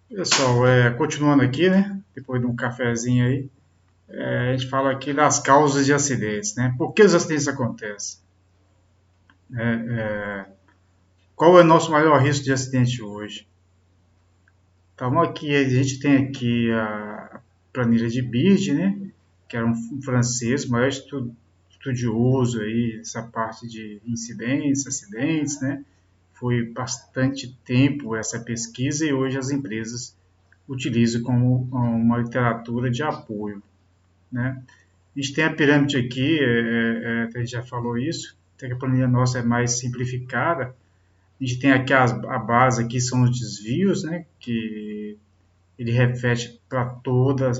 Pessoal, continuando aqui, né? Depois de um cafezinho aí, a gente fala aqui das causas de acidentes, né? Por que os acidentes acontecem? Qual é o nosso maior risco de acidente hoje? Então, aqui a gente tem aqui a planilha de Bird, né? Que era um francês, maior estudioso aí dessa parte de incidentes, acidentes, né? Foi bastante tempo essa pesquisa e hoje as empresas utilizam como uma literatura de apoio, né? A gente tem a pirâmide aqui, a gente já falou isso, até que a planilha nossa é mais simplificada. A gente tem aqui a base, aqui são os desvios, né, que ele reflete para todas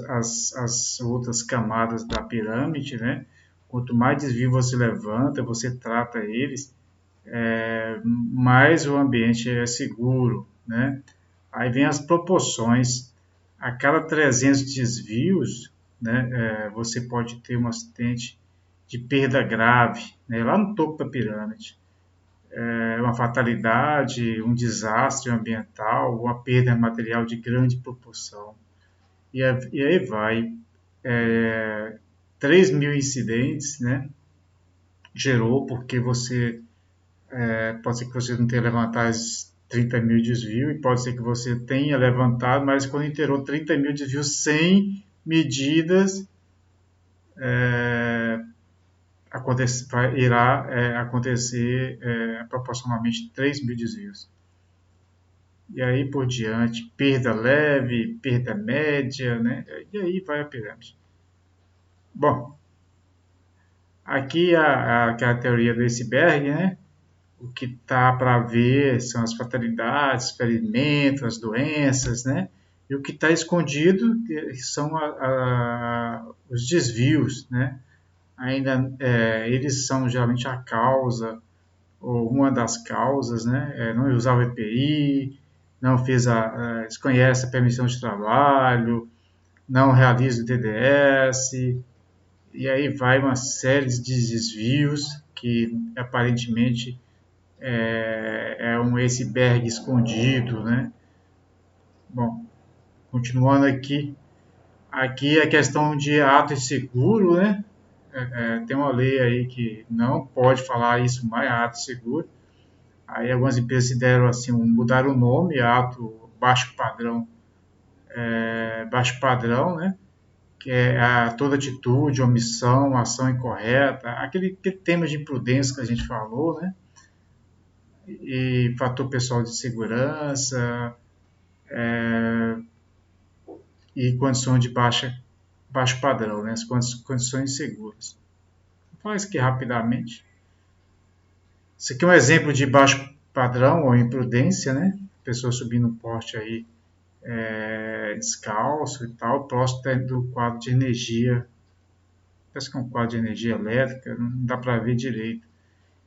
as outras camadas da pirâmide, né? Quanto mais desvio você levanta, você trata eles, mais o ambiente é seguro, né? Aí vem as proporções. A cada 300 desvios, né, você pode ter um acidente de perda grave, né, lá no topo da pirâmide. Uma fatalidade, um desastre ambiental, uma perda material de grande proporção. E aí vai. 3 mil incidentes, né, gerou porque pode ser que você não tenha levantado as 30 mil desvios e pode ser que você tenha levantado, mas quando inteirou 30 mil desvios sem medidas, irá acontecer proporcionalmente 3 mil desvios. E aí por diante, perda leve, perda média, né? E aí vai a pirâmide. Bom, aqui aquela teoria do iceberg, né? O que está para ver são as fatalidades, ferimentos, as doenças, né? E o que está escondido são os desvios, né? Ainda eles são geralmente a causa ou uma das causas, né? Não usar o EPI, não fez desconhece a permissão de trabalho, não realiza o TDS, e aí vai uma série de desvios que aparentemente é um iceberg escondido, né? Bom, continuando aqui a questão de ato inseguro, né? Tem uma lei aí que não pode falar isso mais, ato seguro. Aí algumas empresas se deram assim, mudaram o nome, ato baixo padrão, né? Que é toda atitude, omissão, ação incorreta, aquele tema de imprudência que a gente falou, né? E fator pessoal de segurança, e condições de baixo padrão, né? As condições seguras. Faz que rapidamente. Isso aqui é um exemplo de baixo padrão ou imprudência, né? Pessoa subindo um poste aí descalço e tal, próximo do quadro de energia. Parece que é um quadro de energia elétrica, não dá para ver direito.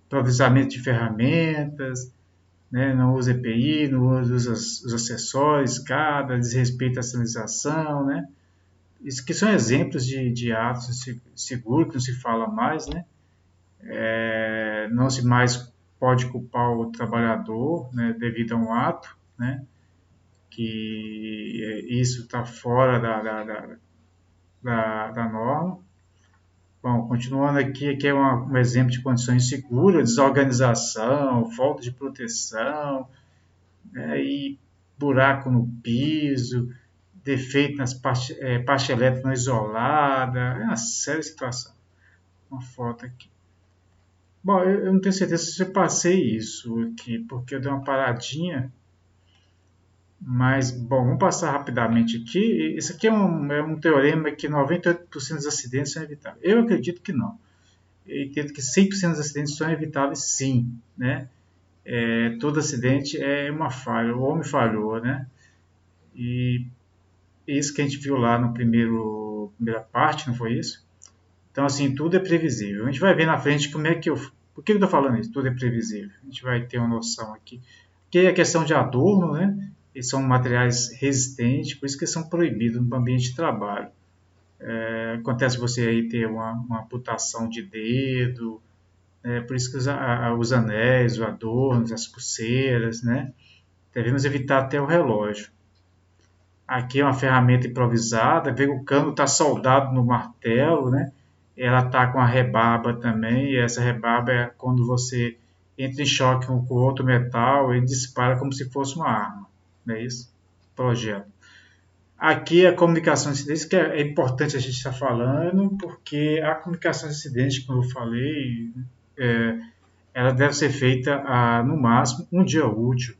Improvisamento de ferramentas, né? Não usa EPI, não usa os acessórios, escada, desrespeita a sinalização, né? Isso que são exemplos de atos seguros, que não se fala mais, né? Não se mais pode culpar o trabalhador, né, devido a um ato, né? Que isso está fora da norma. Bom, continuando aqui é um exemplo de condições seguras, desorganização, falta de proteção, né, e buraco no piso, defeito nas parte elétrica não isolada, é uma série de situações. Uma foto aqui. Bom, eu não tenho certeza se eu passei isso aqui, porque eu dei uma paradinha, mas, bom, vamos passar rapidamente aqui. Isso aqui é um teorema que 98% dos acidentes são evitáveis. Eu acredito que não. Eu entendo que 100% dos acidentes são evitáveis, sim, né? Todo acidente é uma falha, o homem falhou, né? E isso que a gente viu lá no primeira parte, não foi isso? Então, assim, tudo é previsível. A gente vai ver na frente como é que eu. Por que eu estou falando isso? Tudo é previsível. A gente vai ter uma noção aqui. Porque a questão de adorno, né? Eles são materiais resistentes, por isso que eles são proibidos no ambiente de trabalho. Acontece você aí ter uma amputação de dedo, por isso que os anéis, os adornos, as pulseiras, né? Devemos evitar até o relógio. Aqui é uma ferramenta improvisada, vê que o cano está soldado no martelo, né? Ela está com a rebarba também, e essa rebarba é quando você entra em choque com outro metal, ele dispara como se fosse uma arma, não é isso? Projeto. Aqui a comunicação de incidentes, que é importante a gente estar falando, porque a comunicação de incidentes, como eu falei, ela deve ser feita no máximo um dia útil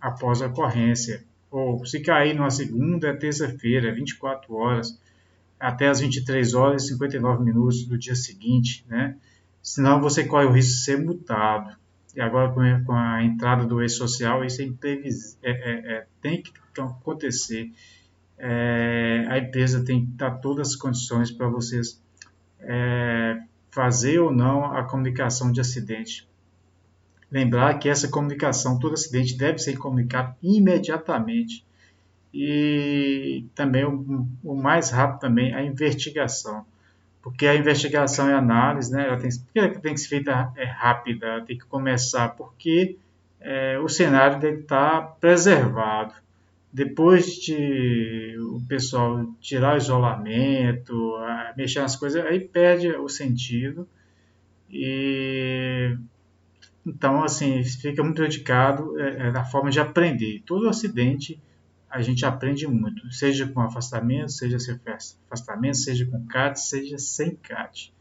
após a ocorrência. Ou se cair numa segunda, é terça-feira, 24 horas, até as 23 horas e 59 minutos do dia seguinte, né? Senão você corre o risco de ser multado. E agora com a entrada do e-social, isso é tem que acontecer. A empresa tem que dar todas as condições para vocês fazer ou não a comunicação de acidente. Lembrar que essa comunicação, todo acidente deve ser comunicado imediatamente e também o mais rápido também a investigação, porque a investigação e a análise, né, ela tem que ser feita rápida, tem que começar porque o cenário deve estar preservado. Depois de o pessoal tirar o isolamento, mexer nas coisas, aí perde o sentido e então, assim, fica muito dedicado na forma de aprender. Todo acidente a gente aprende muito, seja com afastamento, seja sem afastamento, seja com CAT, seja sem CAT.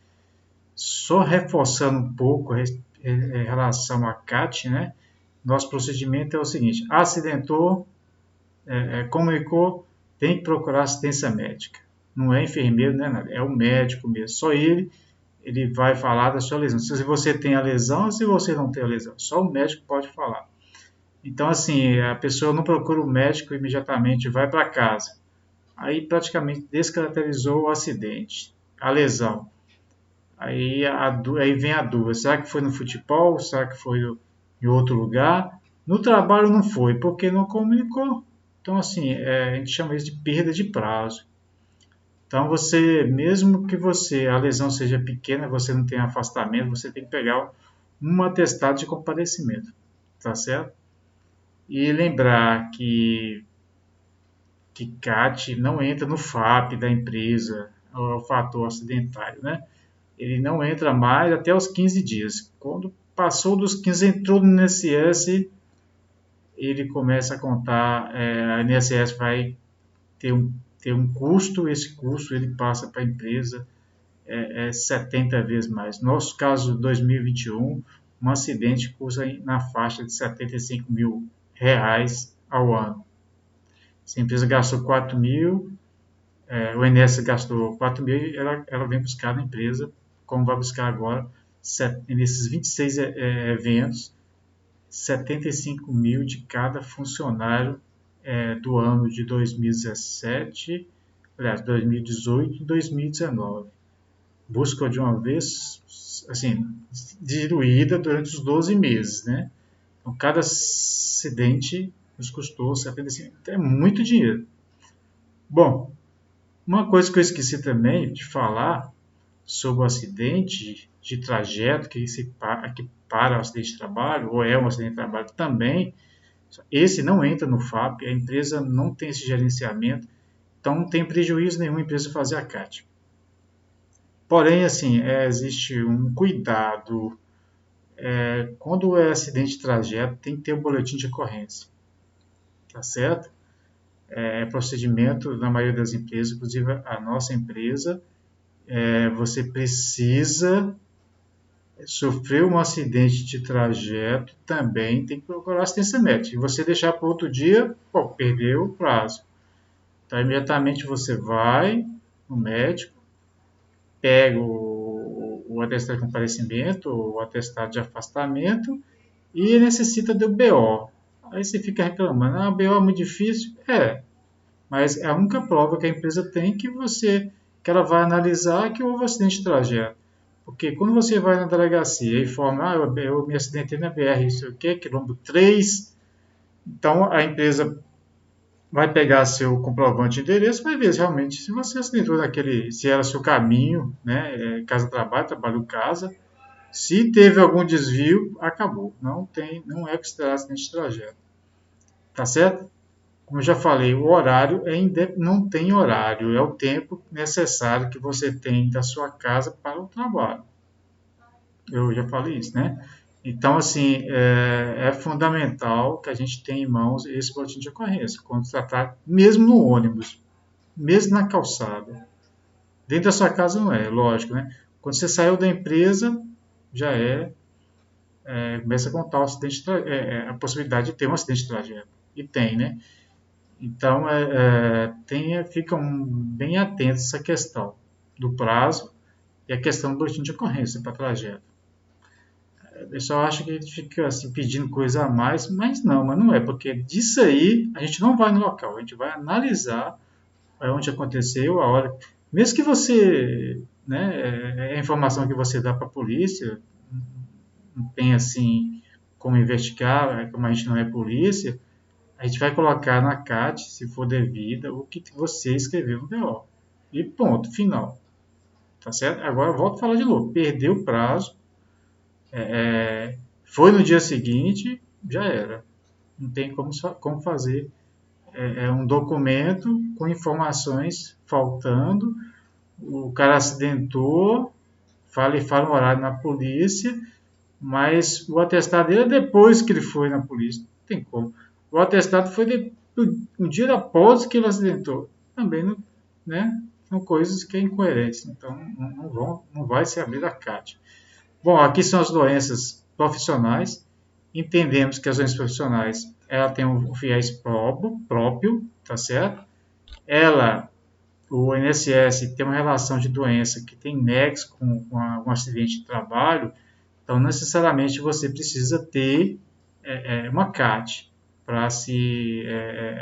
Só reforçando um pouco em relação a CAT, né? Nosso procedimento é o seguinte: acidentou, comunicou, tem que procurar assistência médica. Não é enfermeiro, não é nada, é o médico mesmo. Só ele vai falar da sua lesão. Se você tem a lesão ou se você não tem a lesão. Só o médico pode falar. Então, assim, a pessoa não procura o médico imediatamente, vai para casa. Aí praticamente descaracterizou o acidente, a lesão. Aí vem a dúvida: será que foi no futebol? Será que foi em outro lugar? No trabalho não foi, porque não comunicou. Então, assim, a gente chama isso de perda de prazo. Então, mesmo que a lesão seja pequena, você não tem afastamento, você tem que pegar um atestado de comparecimento, tá certo? E lembrar que CAT não entra no FAP da empresa, o fator acidentário, né? Ele não entra mais até os 15 dias. Quando passou dos 15, entrou no INSS, ele começa a contar, a INSS vai ter um custo, esse custo ele passa para a empresa 70 vezes mais. No nosso caso, 2021, um acidente custa na faixa de R$ 75.000 ao ano. Se a empresa gastou 4 mil, o INSS gastou 4 mil, ela vem buscar na empresa, como vai buscar agora, nesses 26 eventos, 75 mil de cada funcionário do ano de 2017, aliás, 2018 e 2019. Busca de uma vez, assim, diluída durante os 12 meses, né? Então, cada acidente nos custou 75, é muito dinheiro. Bom, uma coisa que eu esqueci também de falar sobre o acidente de trajeto que para o acidente de trabalho, ou é um acidente de trabalho também, esse não entra no FAP, a empresa não tem esse gerenciamento, então não tem prejuízo nenhum a empresa fazer a CAT. Porém, assim, existe um cuidado. Quando é acidente de trajeto, tem que ter um boletim de ocorrência, tá certo? Procedimento na maioria das empresas, inclusive a nossa empresa, você precisa sofrer um acidente de trajeto, também tem que procurar assistência médica. E você deixar para outro dia, pô, perdeu o prazo. Então, imediatamente você vai no médico, pega o atestado de comparecimento, o atestado de afastamento e necessita do BO. Aí você fica reclamando, o BO é muito difícil. Mas é a única prova que a empresa tem que ela vai analisar que houve acidente de trajeto. Porque quando você vai na delegacia e informa, eu me acidentei na BR, isso aqui, quilômetro 3, então a empresa vai pegar seu comprovante de endereço, vai ver realmente se você acidentou se era seu caminho, né, casa-trabalho, trabalho-casa. Se teve algum desvio, acabou. Não é considerado acidente de trajeto. Tá certo? Como eu já falei, o horário não tem horário, é o tempo necessário que você tem da sua casa para o trabalho. Eu já falei isso, né? Então, assim, é fundamental que a gente tenha em mãos esse boletim de ocorrência, quando se tratar, mesmo no ônibus, mesmo na calçada. Dentro da sua casa não é, lógico, né? Quando você saiu da empresa, já começa a contar o acidente, a possibilidade de ter um acidente de trajeto. E tem, né? Então, ficam bem atentos a essa questão do prazo e a questão do boletim de ocorrência para trajeto. O pessoal acha que a gente fica assim, pedindo coisa a mais, mas não é, porque disso aí a gente não vai no local, a gente vai analisar onde aconteceu, a hora. Mesmo que você, né, a informação que você dá para a polícia, não tem assim como investigar, como a gente não é polícia, a gente vai colocar na CAT, se for devida, o que você escreveu no BO. E ponto, final. Tá certo? Agora volto a falar de novo. Perdeu o prazo, foi no dia seguinte, já era. Não tem como fazer um documento com informações faltando, o cara acidentou, fala um horário na polícia, mas o atestado dele é depois que ele foi na polícia. Não tem como. O atestado foi um dia após que ele acidentou. Também não, né? São coisas que é incoerentes. Então não vai se abrir a CAT. Bom, aqui são as doenças profissionais. Entendemos que as doenças profissionais ela tem um viés próprio, tá certo? O INSS tem uma relação de doença que tem nexo com um acidente de trabalho, então necessariamente você precisa ter uma CAT para se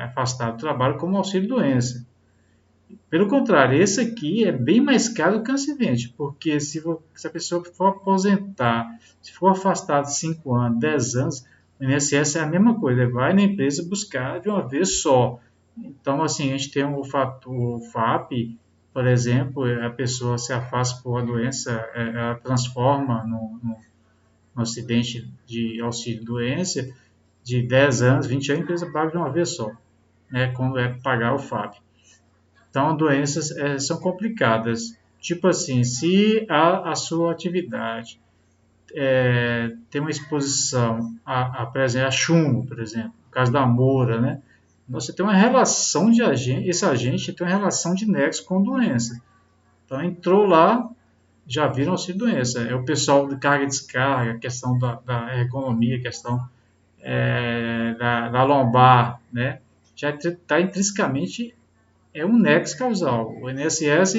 afastar do trabalho como auxílio-doença. Pelo contrário, esse aqui é bem mais caro que o acidente, porque se a pessoa for aposentar, se for afastado 5 anos, 10 anos, o INSS é a mesma coisa, vai na empresa buscar de uma vez só. Então, assim, a gente tem o FAP, por exemplo, a pessoa se afasta por uma doença, ela transforma no acidente de auxílio-doença de 10 anos, 20 anos, a empresa paga de uma vez só, né, quando é pagar o FAP. Então, doenças são complicadas. Tipo assim, se a sua atividade tem uma exposição por exemplo, a chumbo, por exemplo, no caso da Moura, né? Você tem uma relação de agente, esse agente tem uma relação de nexo com doença. Então, entrou lá, já viram auxílio doença. É o pessoal de carga e descarga, questão da ergonomia, questão da lombar, né? Já está intrinsecamente um nexo causal. O INSS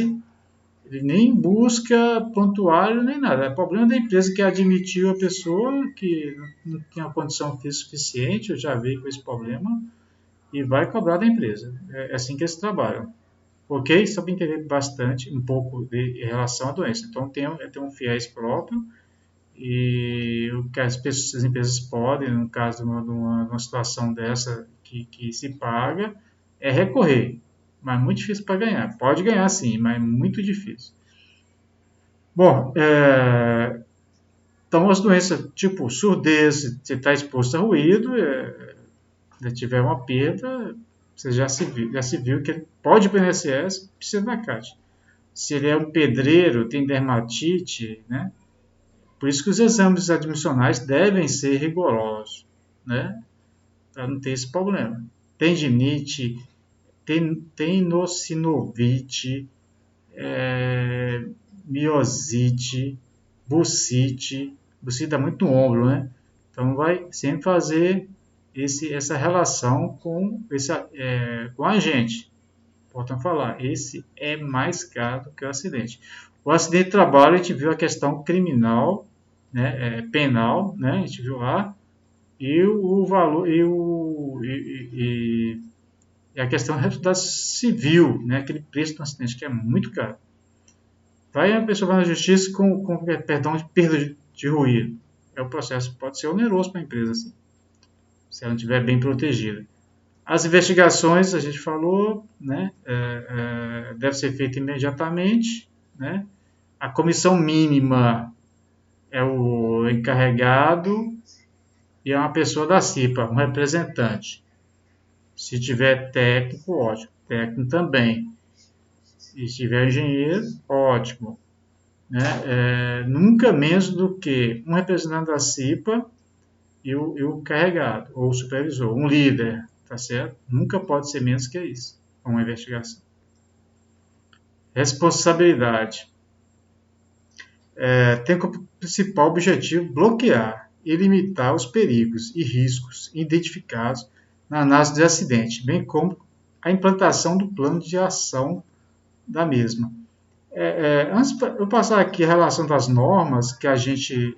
ele nem busca prontuário nem nada. É problema da empresa que admitiu a pessoa que não tinha condição física suficiente, eu já veio com esse problema, e vai cobrar da empresa. É assim que eles trabalham. Ok? Só para entender bastante um pouco em relação à doença. Então, tem um fiéis próprio e o que as empresas podem, no caso de uma situação dessa que se paga, é recorrer. Mas muito difícil para ganhar. Pode ganhar sim, mas muito difícil. Bom, então as doenças tipo surdez, se está exposto a ruído, se tiver uma perda, você já se viu que ele pode ir para o INSS, precisa da CAT. Se ele é um pedreiro, tem dermatite, né? Por isso que os exames admissionais devem ser rigorosos, né? Para não ter esse problema. Tendinite, tenosinovite, miosite, bursite. Bursite dá muito no ombro, né? Então vai sempre fazer essa relação com a gente. Portanto, falar, esse é mais caro do que o acidente. O acidente de trabalho, a gente viu a questão criminal, né, penal, né, a gente viu lá, e o valor, e a questão da civil, né, aquele preço do acidente, que é muito caro. Vai a pessoa vai na justiça com perdão de perda de ruído. O processo pode ser oneroso para a empresa, assim, se ela não estiver bem protegida. As investigações, a gente falou, né, deve ser feita imediatamente, né? A comissão mínima é o encarregado e é uma pessoa da CIPA, um representante. Se tiver técnico, ótimo. Técnico também. E se tiver engenheiro, ótimo. Né? Nunca menos do que um representante da CIPA e o carregado, ou o supervisor, um líder, tá certo? Nunca pode ser menos que isso, uma investigação. Responsabilidade. Tem como principal objetivo bloquear e limitar os perigos e riscos identificados na análise de acidente, bem como a implantação do plano de ação da mesma. Antes de eu passar aqui a relação das normas que a gente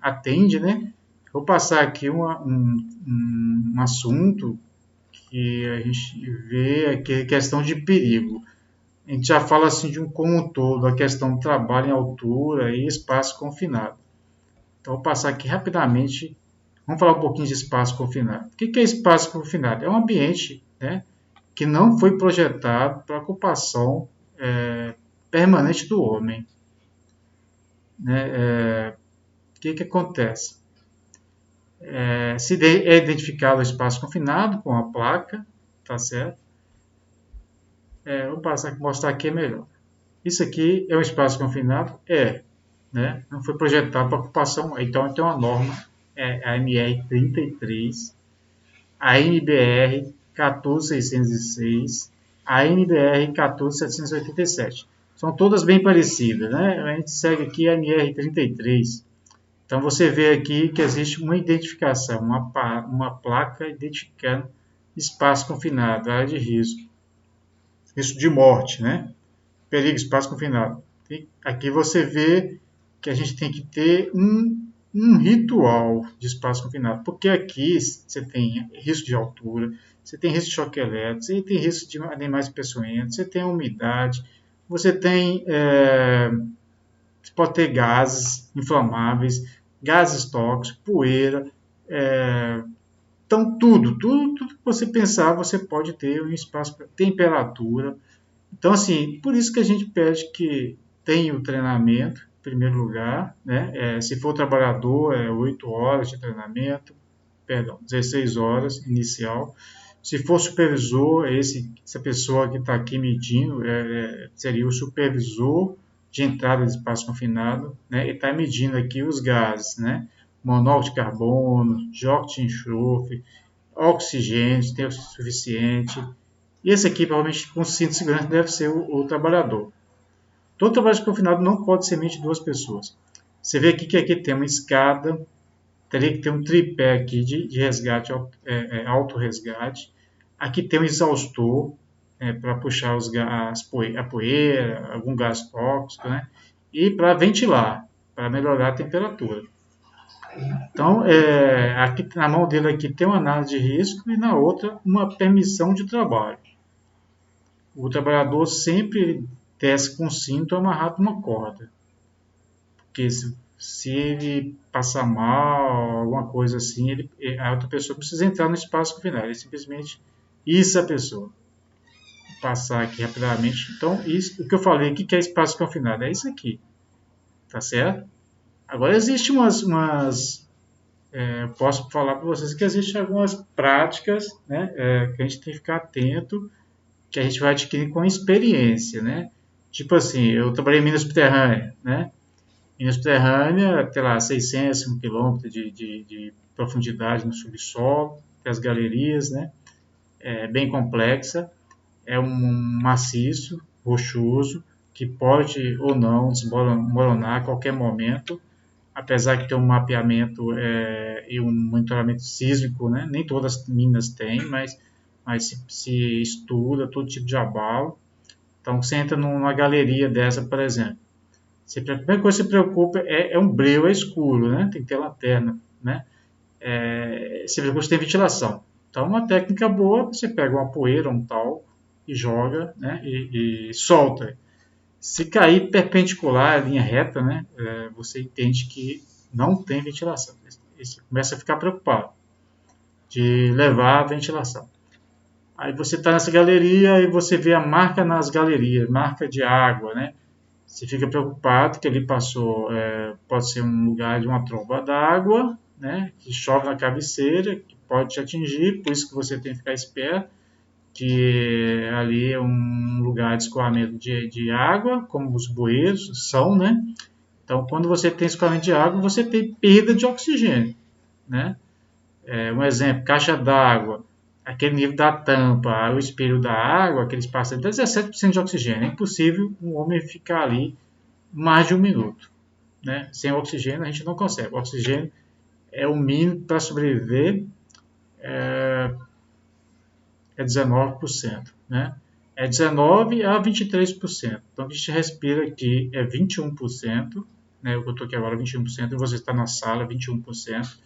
atende, né? Vou passar aqui um assunto que a gente vê que é questão de perigo. A gente já fala assim de um como um todo, a questão do trabalho em altura e espaço confinado. Então, vou passar aqui rapidamente. Vamos falar um pouquinho de espaço confinado. O que é espaço confinado? É um ambiente, né, que não foi projetado para a ocupação permanente do homem. Né? O que acontece? Se é identificado o espaço confinado com a placa, tá certo? Vou passar aqui, mostrar aqui melhor. Isso aqui é um espaço confinado? Né? Não foi projetado para ocupação, então tem uma norma, a MR 33, a NBR 14606, a NBR 14787. São todas bem parecidas, né? A gente segue aqui a MR 33. Então você vê aqui que existe uma identificação, uma placa identificando espaço confinado, área de risco de morte, né? Perigo, espaço confinado. Aqui você vê que a gente tem que ter um ritual de espaço confinado, porque aqui você tem risco de altura, você tem risco de choque elétrico, você tem risco de animais peçonhentos, você tem a umidade, você tem, você pode ter gases inflamáveis, gases tóxicos, poeira, então tudo que você pensar, você pode ter um espaço, temperatura. Então, assim, por isso que a gente pede que tenha o treinamento, em primeiro lugar, né? Se for trabalhador, 8 horas de treinamento, perdão, 16 horas inicial. Se for supervisor, essa pessoa que está aqui medindo seria o supervisor de entrada de espaço confinado, né? E está medindo aqui os gases, né? Monóxido de carbono, dióxido de enxofre, oxigênio, tem o suficiente. E esse aqui, provavelmente, com cinto de segurança, deve ser o trabalhador. Todo trabalho confinado não pode ser mente de duas pessoas. Você vê aqui que aqui tem uma escada, teria que ter um tripé aqui de resgate, auto-resgate. Aqui tem um exaustor para puxar a poeira, algum gás tóxico, né? E para ventilar, para melhorar a temperatura. Então, aqui na mão dele aqui tem uma análise de risco e na outra uma permissão de trabalho. O trabalhador sempre desce com o cinto amarrado numa corda. Porque se ele passar mal, alguma coisa assim, a outra pessoa precisa entrar no espaço confinado. Ele simplesmente isso a pessoa. Vou passar aqui rapidamente. Então, isso, o que eu falei, o que é espaço confinado? É isso aqui. Tá certo? Agora, existem posso falar para vocês que existem algumas práticas, né, que a gente tem que ficar atento, que a gente vai adquirir com experiência, né? Tipo assim, eu trabalhei em Minas Subterrânea, né? Minas Subterrânea, tem lá 600 quilômetros de profundidade no subsolo, tem as galerias, né? É bem complexa, é um maciço, rochoso, que pode ou não desmoronar a qualquer momento, apesar de ter um mapeamento e um monitoramento sísmico, né? Nem todas as minas têm, mas se estuda todo tipo de abalo. Então, você entra numa galeria dessa, por exemplo. A primeira coisa que se preocupa é um breu escuro, né? Tem que ter lanterna, né? Se preocupa se tem ventilação. Então, uma técnica boa, você pega uma poeira, um talco, e joga, né? E solta. Se cair perpendicular, linha reta, né? Você entende que não tem ventilação. Você começa a ficar preocupado de levar a ventilação. Aí você está nessa galeria e você vê a marca nas galerias, marca de água, né? Você fica preocupado que ali pode ser um lugar de uma tromba d'água, né? Que chove na cabeceira, que pode te atingir, por isso que você tem que ficar esperto, que ali é um lugar de escoamento de água, como os bueiros são, né? Então, quando você tem escoamento de água, você tem perda de oxigênio, né? Um exemplo, caixa d'água, aquele nível da tampa, o espelho da água, aquele espaço de 17% de oxigênio. É impossível um homem ficar ali mais de um minuto, né? Sem oxigênio a gente não consegue. O oxigênio é o mínimo para sobreviver, é 19%, né? É 19 a 23%. Então, a gente respira aqui é 21%, né? Eu estou aqui agora 21%, e você está na sala 21%.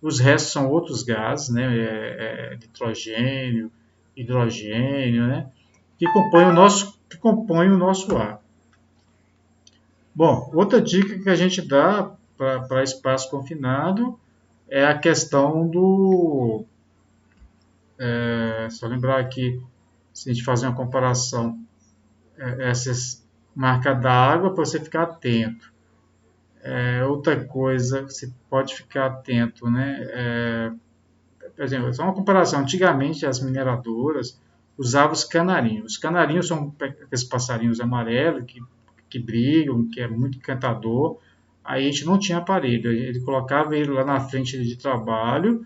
Os restos são outros gases, né? Nitrogênio, hidrogênio, né? Que compõem o nosso ar. Bom, outra dica que a gente dá para espaço confinado é a questão do. Só lembrar aqui, se a gente fazer uma comparação, essas marcas d'água para você ficar atento. Outra coisa, você pode ficar atento, né? Por exemplo, só uma comparação. Antigamente, as mineradoras usavam os canarinhos. Os canarinhos são aqueles passarinhos amarelos que brigam, que é muito encantador. Aí a gente não tinha aparelho. Ele colocava ele lá na frente de trabalho,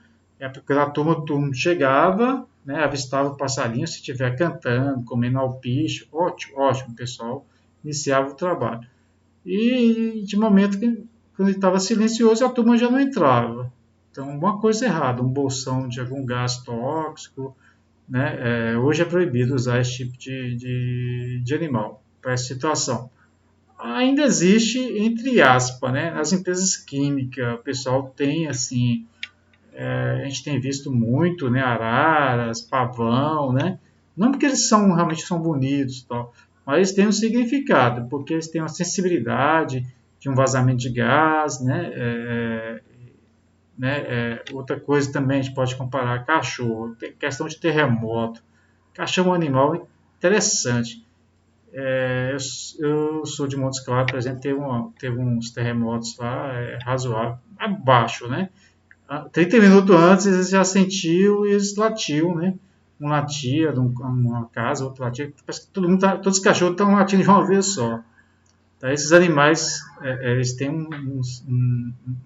porque a turma chegava, né, avistava o passarinho, se estiver cantando, comendo alpiche, ótimo, ótimo, pessoal, iniciava o trabalho. E de momento que quando ele estava silencioso, a turma já não entrava. Então, uma coisa errada, um bolsão de algum gás tóxico, né? Hoje é proibido usar esse tipo de animal para essa situação. Ainda existe, entre aspas, né? Nas empresas químicas, o pessoal tem assim, a gente tem visto muito, né? Araras, pavão, né? Não porque eles realmente são bonitos, tal, mas eles têm um significado, porque eles têm uma sensibilidade de um vazamento de gás, né? Outra coisa também a gente pode comparar cachorro, tem questão de terremoto. Cachorro é um animal interessante. Eu sou de Montes Claros, por exemplo, teve uns terremotos lá, razoável, abaixo, né? 30 minutos antes eles já sentiam e eles latiam, né? Um latia numa casa, outro latia. Parece que todos os cachorros estão latindo de uma vez só. Tá? Esses animais, eles têm um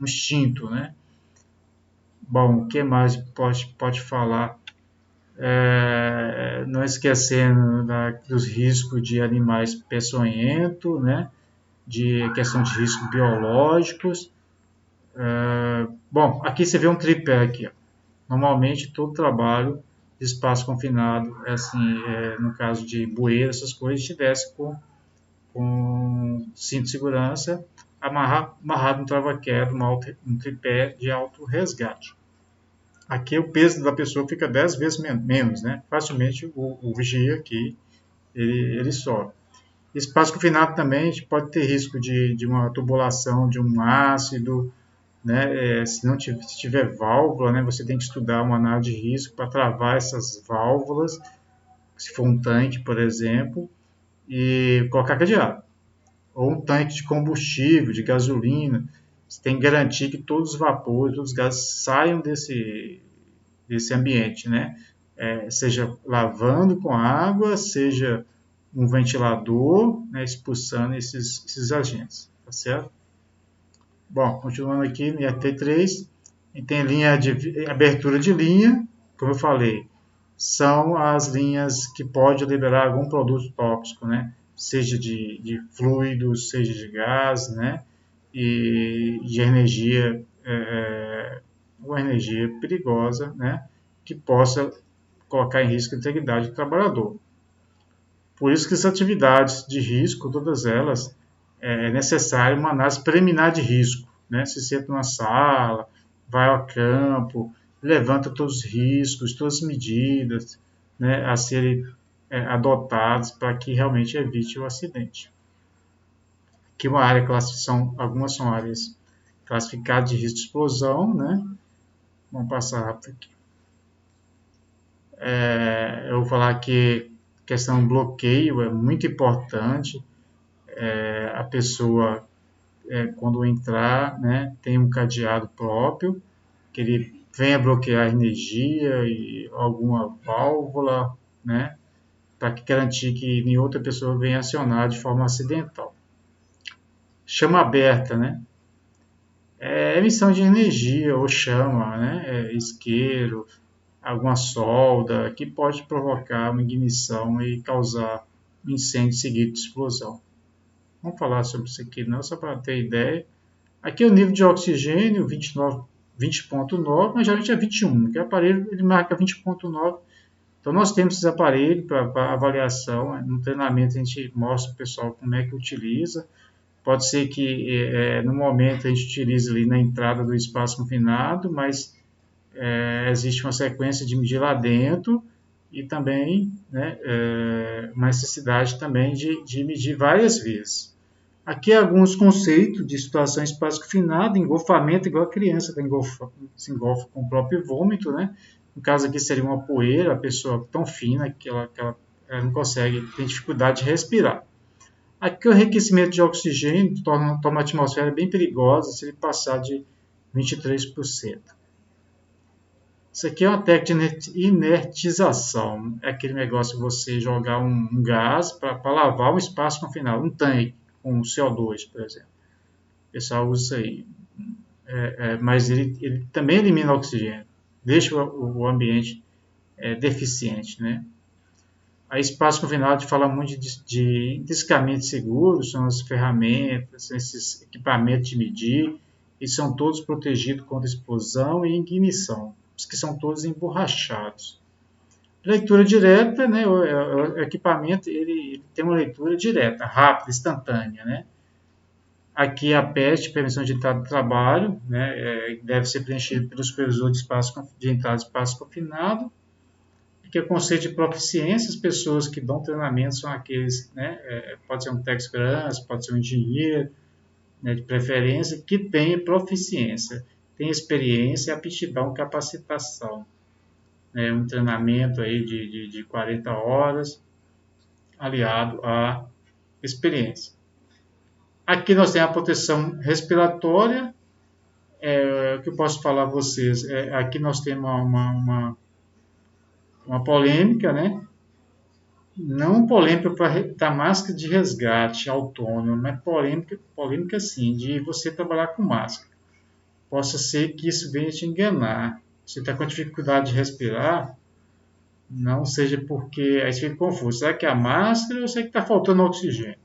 instinto, né? Bom, o que mais pode falar? Não esquecendo dos riscos de animais peçonhentos, né? De questão de riscos biológicos. Bom, aqui você vê um tripé aqui. Ó. Normalmente todo trabalho de espaço confinado, assim, no caso de bueiro, essas coisas, estivesse com cinto de segurança amarrado no trava-queda, um tripé de alto resgate. Aqui o peso da pessoa fica 10 vezes menos, né? Facilmente o vigia aqui, ele sobe. Espaço confinado também, a gente pode ter risco de uma tubulação de um ácido, né? Se não tiver válvula, né? Você tem que estudar uma análise de risco para travar essas válvulas, se for um tanque, por exemplo, e colocar cadeado. Ou um tanque de combustível, de gasolina, você tem que garantir que todos os vapores, todos os gases saiam desse ambiente, né? Seja lavando com água, seja um ventilador, né, expulsando esses agentes, tá certo? Bom, continuando aqui, linha T3, a gente tem linha de abertura de linha, como eu falei, são as linhas que pode liberar algum produto tóxico, né? Seja de fluidos, seja de gás, né? E de energia, uma energia perigosa, né? Que possa colocar em risco a integridade do trabalhador. Por isso que essas atividades de risco, todas elas, é necessário uma análise preliminar de risco. Né? Se senta numa sala, vai ao campo, levanta todos os riscos, todas as medidas, né, a serem adotadas para que realmente evite o acidente. Aqui uma área, algumas são áreas classificadas de risco de explosão, né? Vamos passar rápido aqui. Eu vou falar que a questão do bloqueio é muito importante. A pessoa, quando entrar, né, tem um cadeado próprio, que ele venha bloquear a energia e alguma válvula, né, para garantir que nenhuma outra pessoa venha acionar de forma acidental. Chama aberta, né? É emissão de energia ou chama, né? Isqueiro, alguma solda que pode provocar uma ignição e causar um incêndio seguido de explosão. Vamos falar sobre isso aqui não, só para ter ideia. Aqui é o nível de oxigênio, 20,9, mas geralmente é 21, que o aparelho ele marca 20,9. Então nós temos esses aparelhos para avaliação. No treinamento a gente mostra para o pessoal como é que utiliza. Pode ser que no momento a gente utilize ali na entrada do espaço confinado, mas existe uma sequência de medir lá dentro e também, né, uma necessidade também de medir várias vezes. Aqui alguns conceitos de situação em espaço confinado, engolfamento, igual a criança se engolfa com o próprio vômito, né? No caso aqui seria uma poeira, a pessoa tão fina que ela não consegue, tem dificuldade de respirar. Aqui o enriquecimento de oxigênio torna a atmosfera bem perigosa se ele passar de 23%. Isso aqui é uma técnica de inertização. É aquele negócio de você jogar um gás para lavar um espaço confinado, um tanque com CO2, por exemplo. O pessoal usa isso aí. Mas ele também elimina oxigênio, deixa o ambiente deficiente, né? A espaço confinado fala muito de descamento seguro, são as ferramentas, esses equipamentos de medir, e são todos protegidos contra explosão e ignição, os que são todos emborrachados. Leitura direta, né, o equipamento ele tem uma leitura direta, rápida, instantânea, né? Aqui a PET, permissão de entrada do trabalho, né, deve ser preenchido pelo supervisor de entrada de espaço confinado. Aqui é o conceito de proficiência, as pessoas que dão treinamento são aqueles, né, pode ser um técnico, pode ser um engenheiro, né, de preferência, que tem proficiência, tem experiência, aptidão, capacitação. Né, um treinamento aí de 40 horas, aliado à experiência. Aqui nós temos a proteção respiratória, o que eu posso falar a vocês, aqui nós temos uma polêmica, né? Não polêmica para máscara de resgate autônomo, mas polêmica sim, de você trabalhar com máscara. Possa ser que isso venha te enganar. Você está com dificuldade de respirar, não seja porque aí você fica confuso. Será que é a máscara ou será que está faltando oxigênio?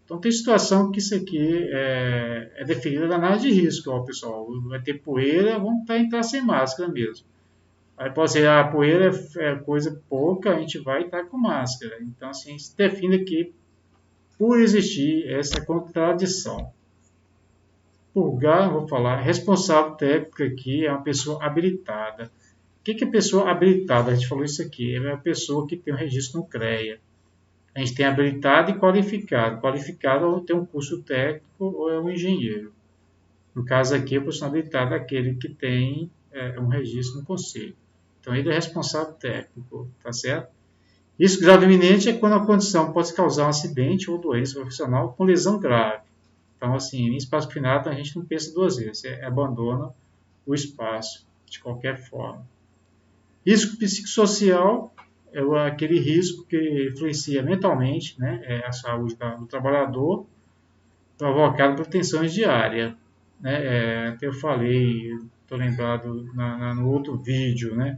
Então tem situação que isso aqui é definida na área de risco, ó, pessoal. Vai ter poeira, vamos entrar sem máscara mesmo. Aí pode ser, a poeira é coisa pouca, a gente vai estar com máscara. Então, assim, se define aqui, por existir essa contradição. Purgar, vou falar, responsável técnico aqui é uma pessoa habilitada. O que é pessoa habilitada? A gente falou isso aqui, é uma pessoa que tem um registro no CREA. A gente tem habilitado e qualificado. Qualificado ou tem um curso técnico ou é um engenheiro. No caso aqui, a pessoa habilitada é aquele que tem um registro no conselho. Então, ele é responsável técnico, tá certo? Risco grave iminente é quando a condição pode causar um acidente ou doença profissional com lesão grave. Então, assim, em espaço confinado, a gente não pensa duas vezes, abandona o espaço de qualquer forma. Risco psicossocial é aquele risco que influencia mentalmente, né, a saúde do trabalhador, provocado por tensões diárias. Né, até eu falei, estou lembrado no outro vídeo, né?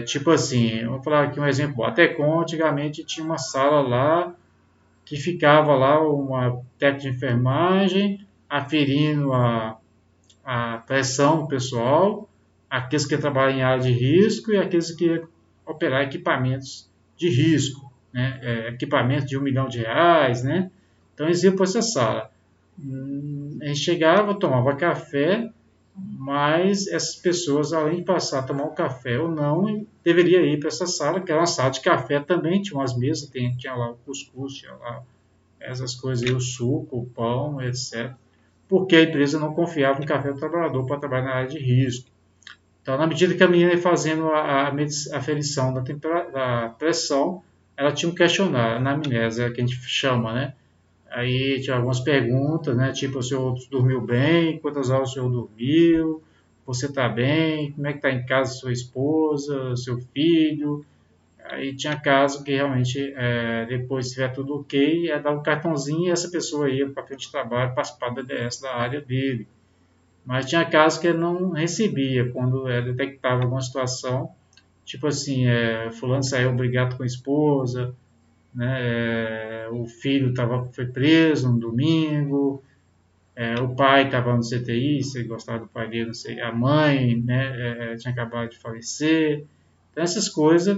Tipo assim, vamos falar aqui um exemplo. A Tecom antigamente tinha uma sala lá que ficava lá uma técnica de enfermagem aferindo a pressão do pessoal, aqueles que trabalham em área de risco e aqueles que queriam operar equipamentos de risco, né? Equipamentos de R$1 milhão, né? Então eles iam para essa sala. A gente chegava, tomava café, mas essas pessoas, além de passar a tomar um café ou não, deveria ir para essa sala, que era uma sala de café também, tinha umas mesas, tinha lá o cuscuz, tinha lá essas coisas aí, o suco, o pão, etc. Porque a empresa não confiava no café do trabalhador para trabalhar na área de risco. Então, na medida que a menina ia fazendo a aferição da pressão, ela tinha um questionário, a anamnese, que a gente chama, né? Aí tinha algumas perguntas, né? Tipo, o senhor dormiu bem? Quantas horas o senhor dormiu? você está bem? Como é que está em casa sua esposa, seu filho? Aí tinha caso que realmente, depois, se tiver tudo ok, ia dar um cartãozinho e essa pessoa ia para frente de trabalho participar da DS da área dele. Mas tinha casos que ele não recebia quando detectava alguma situação, tipo assim, fulano saiu brigado com a esposa, né, o filho foi preso no domingo, o pai estava no CTI, se gostava do pai dele, não sei, a mãe, né, tinha acabado de falecer. Então essas coisas,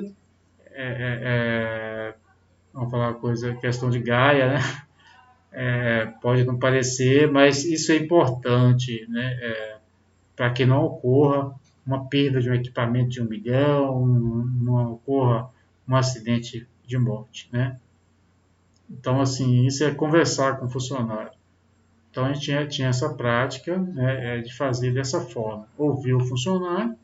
vamos falar uma coisa, questão de Gaia, né? Pode não parecer, mas isso é importante, né? Para que não ocorra uma perda de um equipamento de 1 milhão, não ocorra um acidente de morte, né? Então, assim, isso é conversar com o funcionário. Então, a gente tinha essa prática, né, de fazer dessa forma. Ouvir o funcionário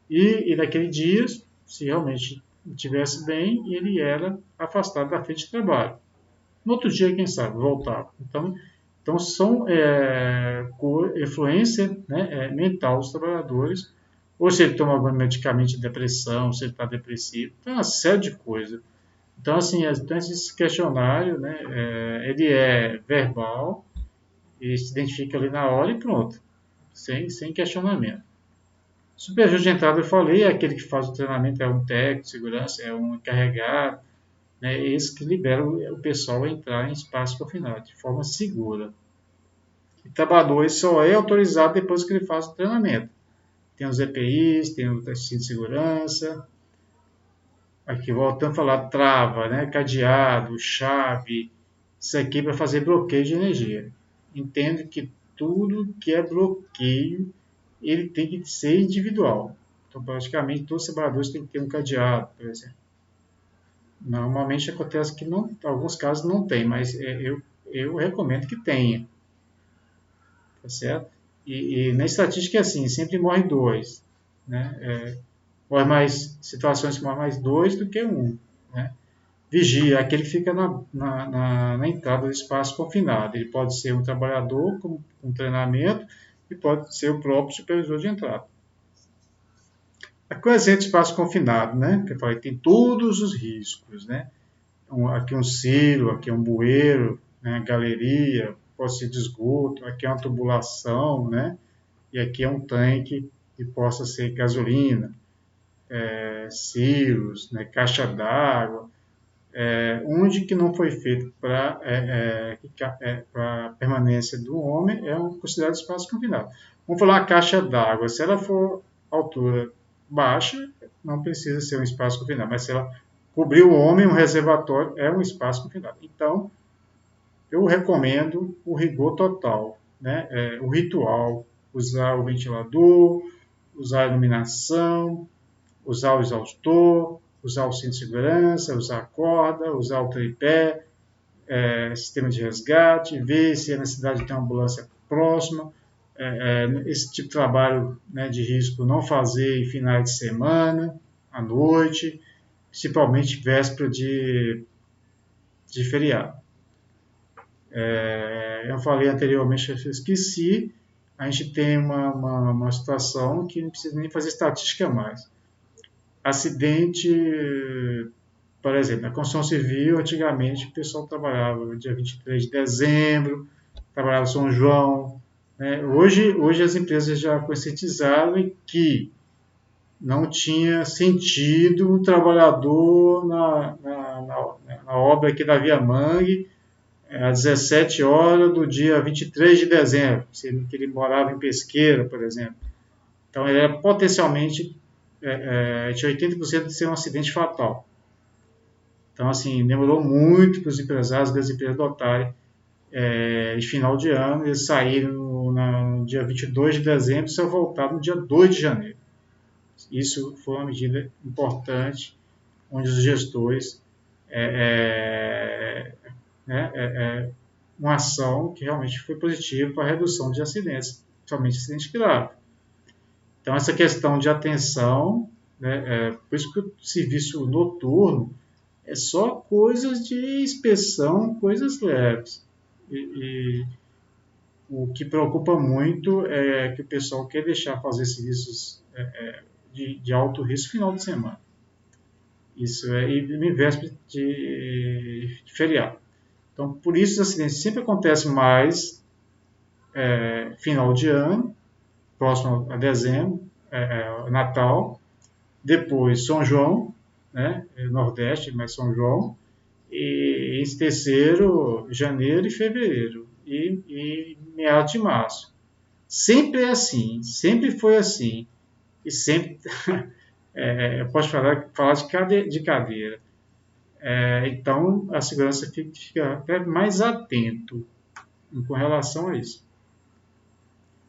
e naquele dia, se realmente estivesse bem, ele era afastado da frente de trabalho. No outro dia, quem sabe, voltava. Então são influência, né, mental dos trabalhadores, ou se ele toma algum medicamento de depressão, se ele está depressivo, tem uma série de coisas. Então, assim, esse questionário, né, ele é verbal, e se identifica ali na hora e pronto, sem questionamento. Supervisor de entrada, eu falei, é aquele que faz o treinamento, é um técnico de segurança, é um encarregado, né, é esse que libera o pessoal a entrar em espaço confinado, de forma segura. O trabalhador só é autorizado depois que ele faz o treinamento. Tem os EPIs, tem o teste de segurança. Aqui, voltando a falar, trava, né, cadeado, chave. Isso aqui é para fazer bloqueio de energia. Entendo que tudo que é bloqueio, ele tem que ser individual. Então, praticamente, todos os trabalhadores têm que ter um cadeado, por exemplo. Normalmente acontece que não, em alguns casos não tem, mas eu recomendo que tenha, tá certo? E na estatística é assim, sempre morre dois, né? Morre mais situações que morre mais dois do que um, né? Vigia, aquele que fica na entrada do espaço confinado. Ele pode ser um trabalhador com treinamento e pode ser o próprio supervisor de entrada. Aqui é o exemplo de espaço confinado, né? Que eu falei, tem todos os riscos, né? Aqui um silo, aqui um bueiro, né? Galeria, poça de esgoto, aqui é uma tubulação, né? E aqui é um tanque que possa ser gasolina, silos, né? Caixa d'água, onde que não foi feito para permanência do homem é considerado espaço confinado. Vamos falar a caixa d'água, se ela for altura baixa, não precisa ser um espaço confinado, mas se ela cobrir o homem, um reservatório é um espaço confinado. Então, eu recomendo o rigor total, né? O ritual, usar o ventilador, usar a iluminação, usar o exaustor, usar o cinto de segurança, usar a corda, usar o tripé, sistema de resgate, ver se a necessidade de ter uma ambulância próxima, esse tipo de trabalho, né, de risco não fazer em finais de semana, à noite, principalmente véspera de feriado. Eu falei anteriormente, eu esqueci, a gente tem uma situação que não precisa nem fazer estatística mais. Acidente, por exemplo, na construção civil, antigamente o pessoal trabalhava no dia 23 de dezembro, trabalhava São João. Né? Hoje as empresas já conscientizaram em que não tinha sentido um trabalhador na obra aqui da Via Mangue às 17 horas do dia 23 de dezembro, sendo que ele morava em Pesqueira, por exemplo. Então, ele era potencialmente, tinha 80% de ser um acidente fatal. Então, assim, demorou muito para os empresários das empresas adotarem. Em final de ano, eles saíram no dia 22 de dezembro e só voltaram no dia 2 de janeiro. Isso foi uma medida importante, onde os gestores uma ação que realmente foi positiva para a redução de acidentes, somente acidentes graves. Então, essa questão de atenção, né, por isso que o serviço noturno é só coisas de inspeção, coisas leves. O que preocupa muito é que o pessoal quer deixar fazer serviços de alto risco final de semana. Isso é em véspera de feriado. Então, por isso os acidentes sempre acontecem mais final de ano, próximo a dezembro, Natal, depois São João, né, Nordeste, mas São João, e esse terceiro, janeiro e fevereiro, e meados de março. Sempre é assim, sempre foi assim, e sempre, eu posso falar de cadeira. Então, a segurança fica até mais atento com relação a isso.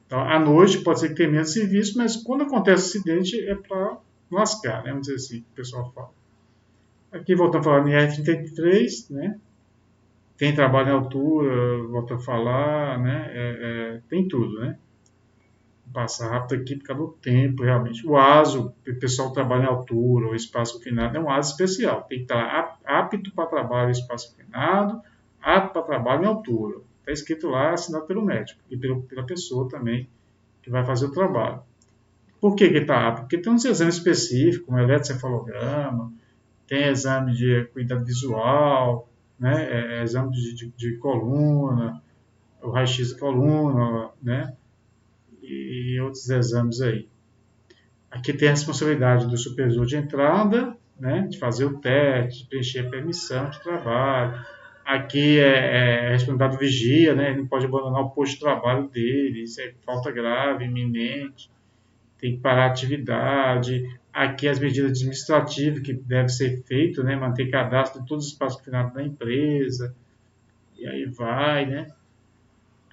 Então, à noite pode ser que tenha menos serviço, mas quando acontece acidente é para lascar, né? Vamos dizer assim, o pessoal fala. Aqui voltando a falar em R33, né? Tem trabalho em altura, volta a falar, né? Tem tudo, né? Vou passar rápido aqui por causa do tempo, realmente. O ASO, o pessoal trabalha em altura, o espaço confinado, é um ASO especial. Tem que estar apto para trabalho em espaço confinado, apto para trabalho em altura. Está escrito lá, assinado pelo médico e pela pessoa também que vai fazer o trabalho. Por que está apto? Porque tem uns exames específicos, como eletrocefalograma, tem exame de cuidado visual, né? Exame de coluna, o raio-x da coluna, né? E outros exames aí. Aqui tem a responsabilidade do supervisor de entrada, né? De fazer o teste, de preencher a permissão de trabalho. Aqui é a responsabilidade do vigia, né? Ele não pode abandonar o posto de trabalho dele, isso é falta grave, iminente, tem que parar a atividade. Aqui as medidas administrativas que devem ser feitas, né? Manter cadastro de todos os espaços finados da empresa, e aí vai, né?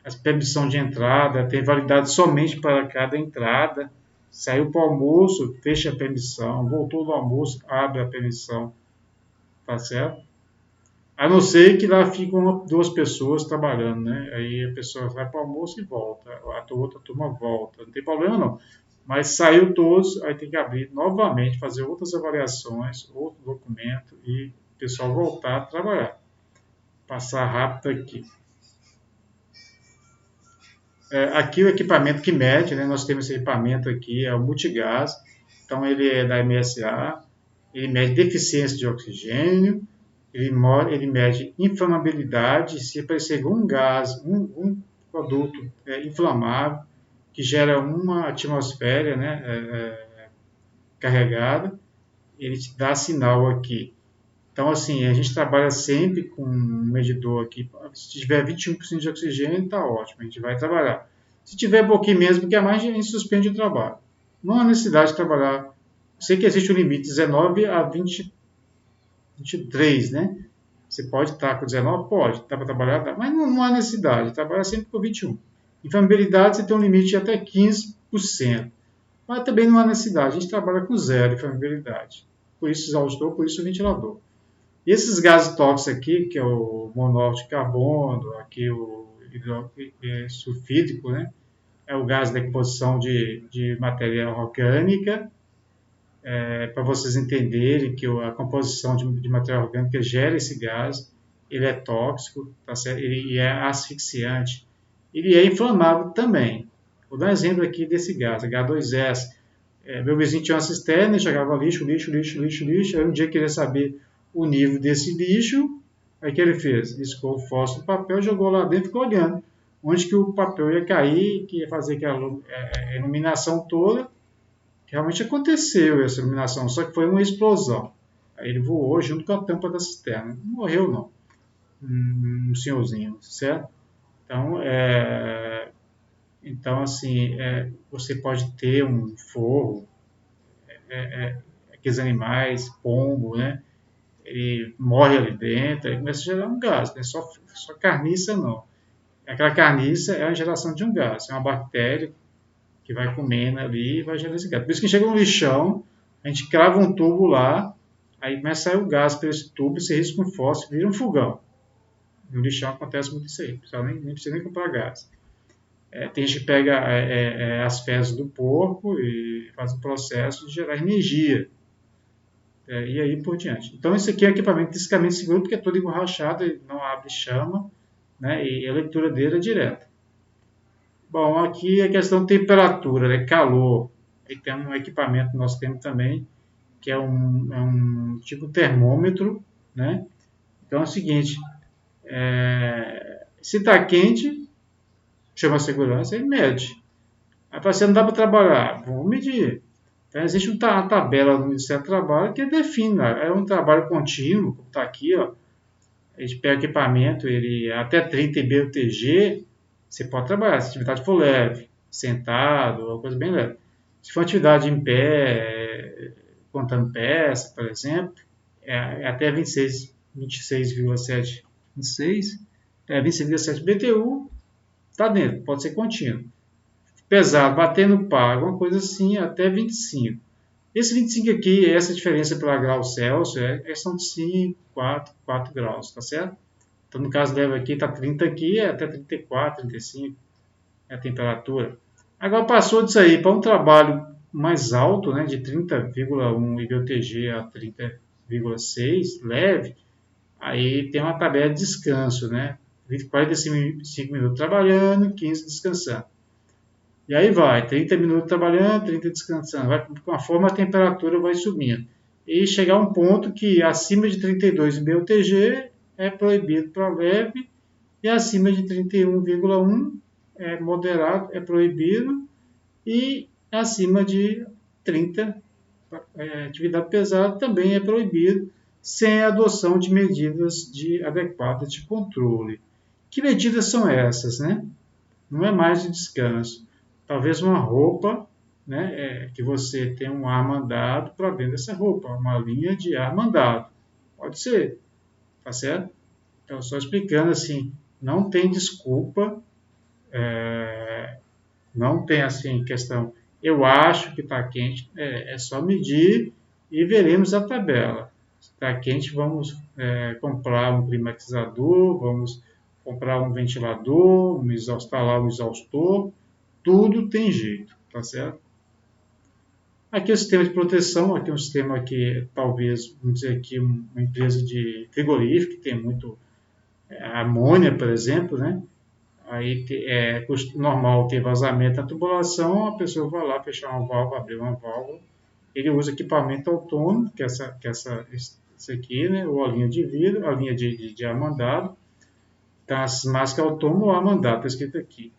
As permissão de entrada tem validade somente para cada entrada. Saiu para o almoço, fecha a permissão. Voltou do almoço, abre a permissão. Tá certo? A não ser que lá ficam duas pessoas trabalhando, né? Aí a pessoa vai para o almoço e volta. A outra turma volta. Não tem problema não. Mas saiu todos, aí tem que abrir novamente, fazer outras avaliações, outro documento e o pessoal voltar a trabalhar. Passar rápido aqui. Aqui o equipamento que mede, né, nós temos esse equipamento aqui, é o multigás, então ele é da MSA, ele mede deficiência de oxigênio, ele mede inflamabilidade, se aparecer um gás, um produto inflamável, que gera uma atmosfera, né, carregada, ele te dá sinal aqui. Então, assim, a gente trabalha sempre com um medidor aqui. Se tiver 21% de oxigênio, está ótimo, a gente vai trabalhar. Se tiver um pouquinho menos, porque a mais, a gente suspende o trabalho. Não há necessidade de trabalhar. Sei que existe um limite, 19 a 20, 23, né? Você pode estar com 19? Pode, dá para trabalhar, dá. Mas não há necessidade, trabalha sempre com 21. Inflamabilidade, você tem um limite de até 15%. Mas também não há necessidade, a gente trabalha com zero inflamabilidade. Por isso exaustor, por isso o ventilador. E esses gases tóxicos aqui, que é o monóxido de carbono, aqui o sulfídrico, né? É o gás da composição de matéria orgânica, para vocês entenderem que a composição de matéria orgânica gera esse gás, ele é tóxico, tá certo? Ele é asfixiante, ele é inflamável também. Vou dar um exemplo aqui desse gás, H2S. Meu vizinho tinha uma cisterna, jogava lixo, aí um dia queria saber o nível desse lixo, aí o que ele fez? Riscou o fósforo do papel, jogou lá dentro e ficou olhando onde que o papel ia cair, que ia fazer aquela iluminação toda. Realmente aconteceu essa iluminação, só que foi uma explosão. Aí ele voou junto com a tampa da cisterna. Não morreu, não. Um senhorzinho, certo? Então, assim, você pode ter um forro, aqueles animais, pombo, né? Ele morre ali dentro, aí começa a gerar um gás, não é só carniça, não. Aquela carniça é a geração de um gás, é uma bactéria que vai comendo ali e vai gerar esse gás. Por isso que chega no lixão, a gente crava um tubo lá, aí começa a sair o gás por esse tubo, se risca com fósforo, vira um fogão. No lixão acontece muito isso aí, nem precisa nem comprar gás. Tem gente que pega as fezes do porco e faz o processo de gerar energia. E aí por diante. Então, esse aqui é um equipamento fisicamente seguro, porque é todo emborrachado, ele não abre chama, né? E a leitura dele é direta. Bom, aqui é questão de temperatura, né? Calor. Aí tem um equipamento que nós temos também, que é um tipo termômetro, né? Então é o seguinte, se está quente, chama a segurança e mede. Aí fala assim, não dá para trabalhar, vamos medir. Então, existe uma tabela no Ministério do Trabalho que define, né? É um trabalho contínuo, como está aqui, ó. A gente pega o equipamento, ele até 30 BUTG, você pode trabalhar, se a atividade for leve, sentado, uma coisa bem leve. Se for atividade em pé, contando peça, por exemplo, é até 26,7, 26,7 BTU, está dentro, pode ser contínuo. Pesado, batendo pá, alguma coisa assim, até 25. Esse 25 aqui, essa diferença pela grau Celsius, é questão de 5, 4 graus, tá certo? Então, no caso leva aqui, está 30 aqui, é até 34, 35 é a temperatura. Agora, passou disso aí para um trabalho mais alto, né, de 30,1 IBUTG a 30,6, leve, aí tem uma tabela de descanso, né? 45 minutos trabalhando, 15 descansando. E aí vai, 30 minutos trabalhando, 30 descansando. Vai, conforme a temperatura vai subindo. E chegar a um ponto que acima de 32 BUTG é proibido para leve e acima de 31,1 é moderado, é proibido e acima de 30 atividade pesada também é proibido sem a adoção de medidas adequadas de controle. Que medidas são essas, né? Não é mais de descanso. Talvez uma roupa, né, que você tem um ar mandado para dentro dessa roupa, uma linha de ar mandado. Pode ser, tá certo? Então, só explicando assim, não tem desculpa, não tem assim questão, eu acho que está quente, é só medir e veremos a tabela. Se está quente, vamos comprar um climatizador, vamos comprar um ventilador, instalar um exaustor, tudo tem jeito, tá certo? Aqui é o sistema de proteção, aqui é um sistema que talvez, vamos dizer aqui, uma empresa de frigorífico, que tem muito amônia, por exemplo, né? Aí é normal ter vazamento na tubulação, a pessoa vai lá fechar uma válvula, abrir uma válvula. Ele usa equipamento autônomo, que é essa aqui, né? Ou a linha de vidro, a linha de ar mandado. Então, as máscaras autônomo ou ar mandado, está escrito aqui.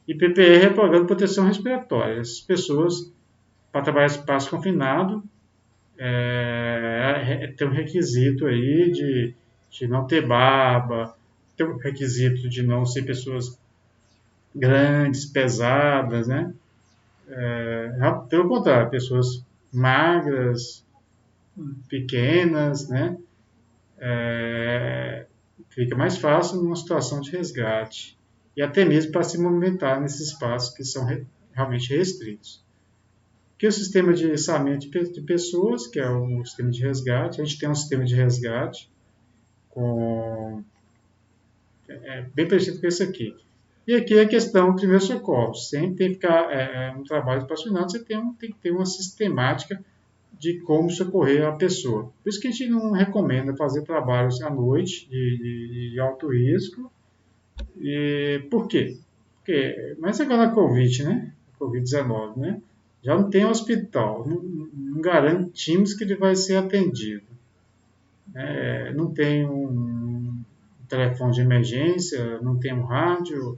E PPR é Programa de Proteção Respiratória. Essas pessoas, para trabalhar em espaço confinado, tem um requisito aí de não ter barba, tem um requisito de não ser pessoas grandes, pesadas, né? Pelo contrário, pessoas magras, pequenas, né? Fica mais fácil numa situação de resgate e até mesmo para se movimentar nesses espaços que são realmente restritos. Que é o sistema de içamento de pessoas, que é o sistema de resgate. A gente tem um sistema de resgate bem parecido com esse aqui. E aqui é a questão do primeiro socorro. Sempre tem que ficar um trabalho espaçonado, você tem que ter uma sistemática de como socorrer a pessoa. Por isso que a gente não recomenda fazer trabalhos à noite de alto risco. E por quê? Mas agora na Covid, né? Covid-19, né? Já não tem hospital, não garantimos que ele vai ser atendido. Não tem um telefone de emergência, não tem um rádio,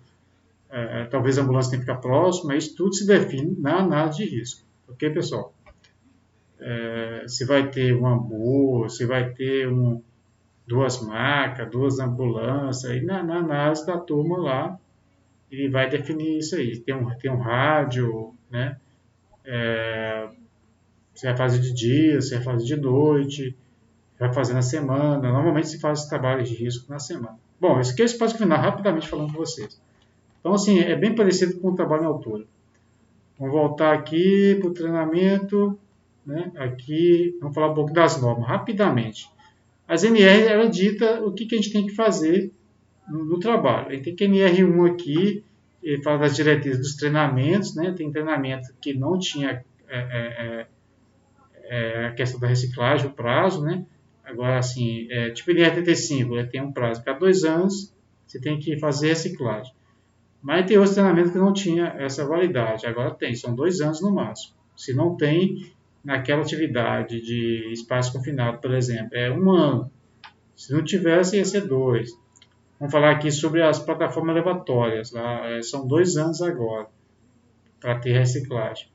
talvez a ambulância tenha que ficar próxima, isso tudo se define na análise de risco. Ok, pessoal? Se vai ter um ambu, se vai ter duas macas, duas ambulâncias, aí na análise da turma lá, ele vai definir isso aí. Tem um rádio, né? Você vai fazer de dia, você vai fazer de noite, vai fazer na semana. Normalmente se faz esse trabalho de risco na semana. Bom, esse aqui é o espaço final, rapidamente falando com vocês. Então, assim, é bem parecido com o trabalho na altura. Vamos voltar aqui para o treinamento, né? Aqui, vamos falar um pouco das normas, rapidamente. As NR, ela dita o que a gente tem que fazer no trabalho. A gente tem que NR1 aqui, ele fala das diretrizes dos treinamentos, né? Tem treinamento que não tinha a questão da reciclagem, o prazo, né? Agora, assim, tipo NR35, ele tem um prazo. Cada 2 anos, você tem que fazer reciclagem. Mas tem outros treinamentos que não tinha essa validade. Agora tem, são 2 anos no máximo. Se não tem naquela atividade de espaço confinado, por exemplo, é 1 ano. Se não tivesse, ia ser 2. Vamos falar aqui sobre as plataformas levatórias. Lá, são 2 anos agora para ter reciclagem.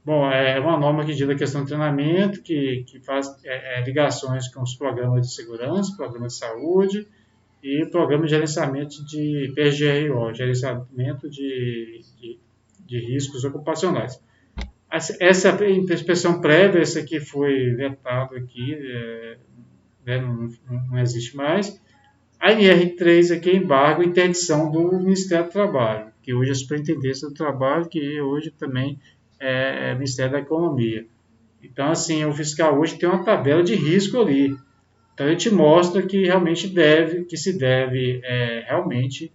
Bom, é uma norma que diz a questão de treinamento, que faz ligações com os programas de segurança, programas de saúde e programa de gerenciamento de PGRO, gerenciamento de riscos ocupacionais. Essa inspeção prévia, esse aqui foi vetado aqui, né, não existe mais. A NR3 aqui é embargo e interdição do Ministério do Trabalho, que hoje é a Superintendência do Trabalho, que hoje também é Ministério da Economia. Então, assim, o fiscal hoje tem uma tabela de risco ali. Então, ele te mostra que realmente se deve realmente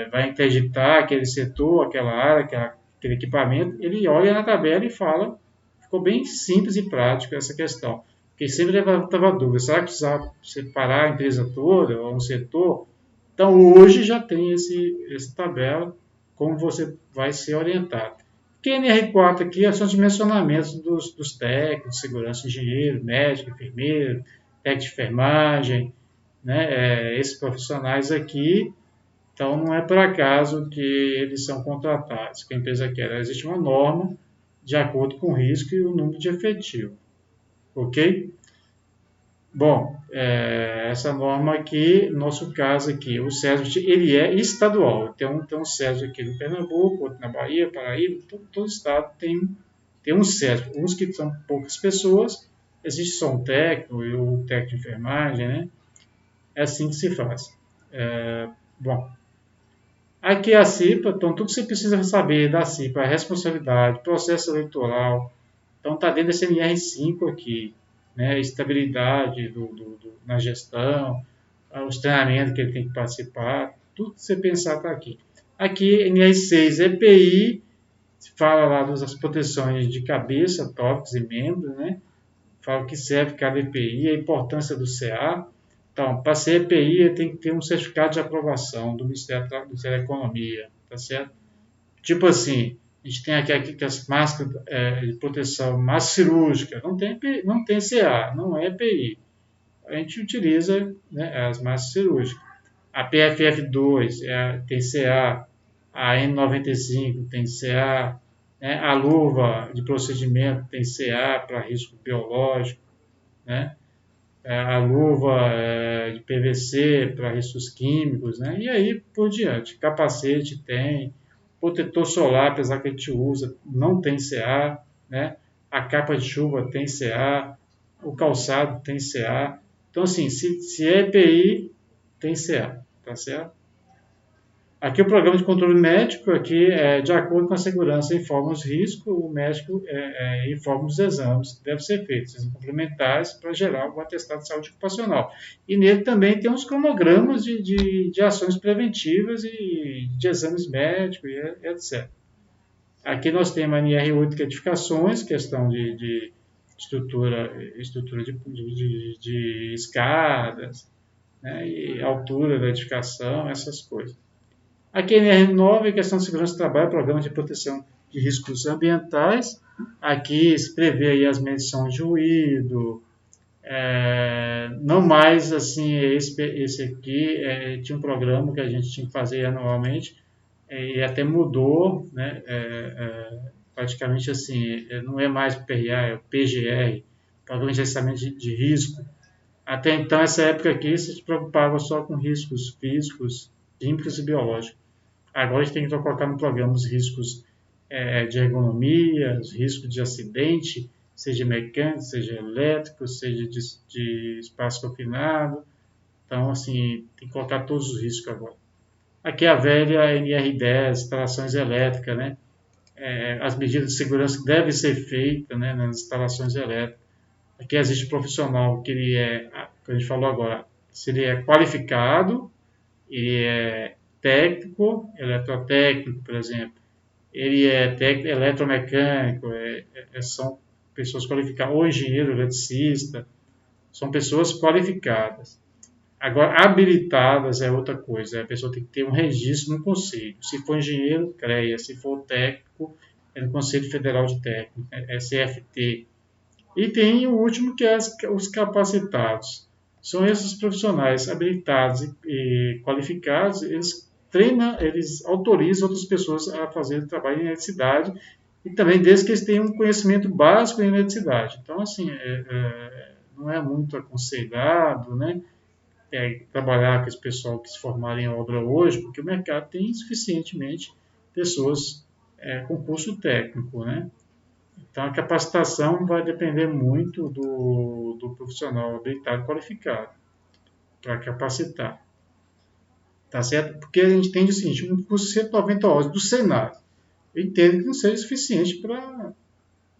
vai interditar aquele setor, aquela área, aquele equipamento. Ele olha na tabela e fala. Ficou bem simples e prático essa questão. Porque sempre levantava dúvida, será que precisava separar a empresa toda ou um setor? Então, hoje já tem essa tabela, como você vai ser orientado. QNR4 aqui são os dimensionamentos dos técnicos, segurança, engenheiro, médico, enfermeiro, técnico de enfermagem, né? Esses profissionais aqui, então não é por acaso que eles são contratados, que a empresa quer. Existe uma norma de acordo com o risco e o número de efetivo, ok? Bom, essa norma aqui, no nosso caso aqui, o SESB, ele é estadual. Tem um SESB aqui no Pernambuco, outro na Bahia, Paraíba, todo estado tem um SESB. Uns que são poucas pessoas, existe só um técnico e o técnico de enfermagem, né? É assim que se faz. Bom, aqui é a CIPA, então tudo que você precisa saber da CIPA, a responsabilidade, processo eleitoral, então está dentro desse NR5 aqui, né? Estabilidade na gestão, os treinamentos que ele tem que participar, tudo que você pensar está aqui. Aqui, NR6, EPI, fala lá das proteções de cabeça, tórax e membros, né? Fala o que serve cada EPI, a importância do CA. Então, para ser EPI, tem que ter um certificado de aprovação do Ministério da Economia, tá certo? Tipo assim, a gente tem aqui as máscaras de proteção, máscara cirúrgica, não tem CA, não é EPI. A gente utiliza, né, as máscaras cirúrgicas. A PFF2 tem CA, a N95 tem CA, né, a luva de procedimento tem CA para risco biológico, né? A luva de PVC para riscos químicos, né? E aí por diante. Capacete tem, protetor solar, apesar que a gente usa, não tem CA, né? A capa de chuva tem CA, o calçado tem CA. Então, assim, se é EPI, tem CA, tá certo? Aqui o programa de controle médico, aqui de acordo com a segurança, informa os riscos, o médico informa os exames que devem ser feitos, são complementares para gerar o atestado de saúde ocupacional. E nele também tem uns cronogramas de ações preventivas e de exames médicos, e etc. Aqui nós temos a NR8, que é edificações, questão de estrutura de escadas, né, e altura da edificação, essas coisas. A QNR9 é questão de segurança do trabalho, programa de proteção de riscos ambientais. Aqui se prevê aí as medições de ruído, não mais assim, esse aqui tinha um programa que a gente tinha que fazer anualmente e até mudou, né, praticamente assim, não é mais o PRA, é o PGR, Programa de Gerenciamento de Risco. Até então, essa época aqui, se preocupava só com riscos físicos, químicos e biológicos. Agora a gente tem que colocar no programa os riscos de ergonomia, os riscos de acidente, seja mecânico, seja elétrico, seja de espaço confinado. Então, assim, tem que colocar todos os riscos agora. Aqui é a velha NR10, instalações elétricas, né? As medidas de segurança que devem ser feitas, né, nas instalações elétricas. Aqui existe profissional que ele que a gente falou agora, se ele é qualificado, ele é técnico, eletrotécnico, por exemplo, ele é técnico, eletromecânico, são pessoas qualificadas, ou engenheiro, eletricista, são pessoas qualificadas. Agora, habilitadas é outra coisa. A pessoa tem que ter um registro no conselho. Se for engenheiro, CREA. Se for técnico, é no Conselho Federal de Técnico, é CFT. E tem o último, que é os capacitados. São esses profissionais habilitados e qualificados, eles treinam, eles autorizam outras pessoas a fazer trabalho em eletricidade, e também desde que eles tenham um conhecimento básico em eletricidade. Então, assim, não é muito aconselhado, né, trabalhar com esse pessoal que se formaram em obra hoje, porque o mercado tem suficientemente pessoas com curso técnico, né? Então, a capacitação vai depender muito do profissional habilitado e qualificado para capacitar. Tá certo? Porque a gente entende o seguinte: um curso de 190 horas do Senado, eu entendo que não seja suficiente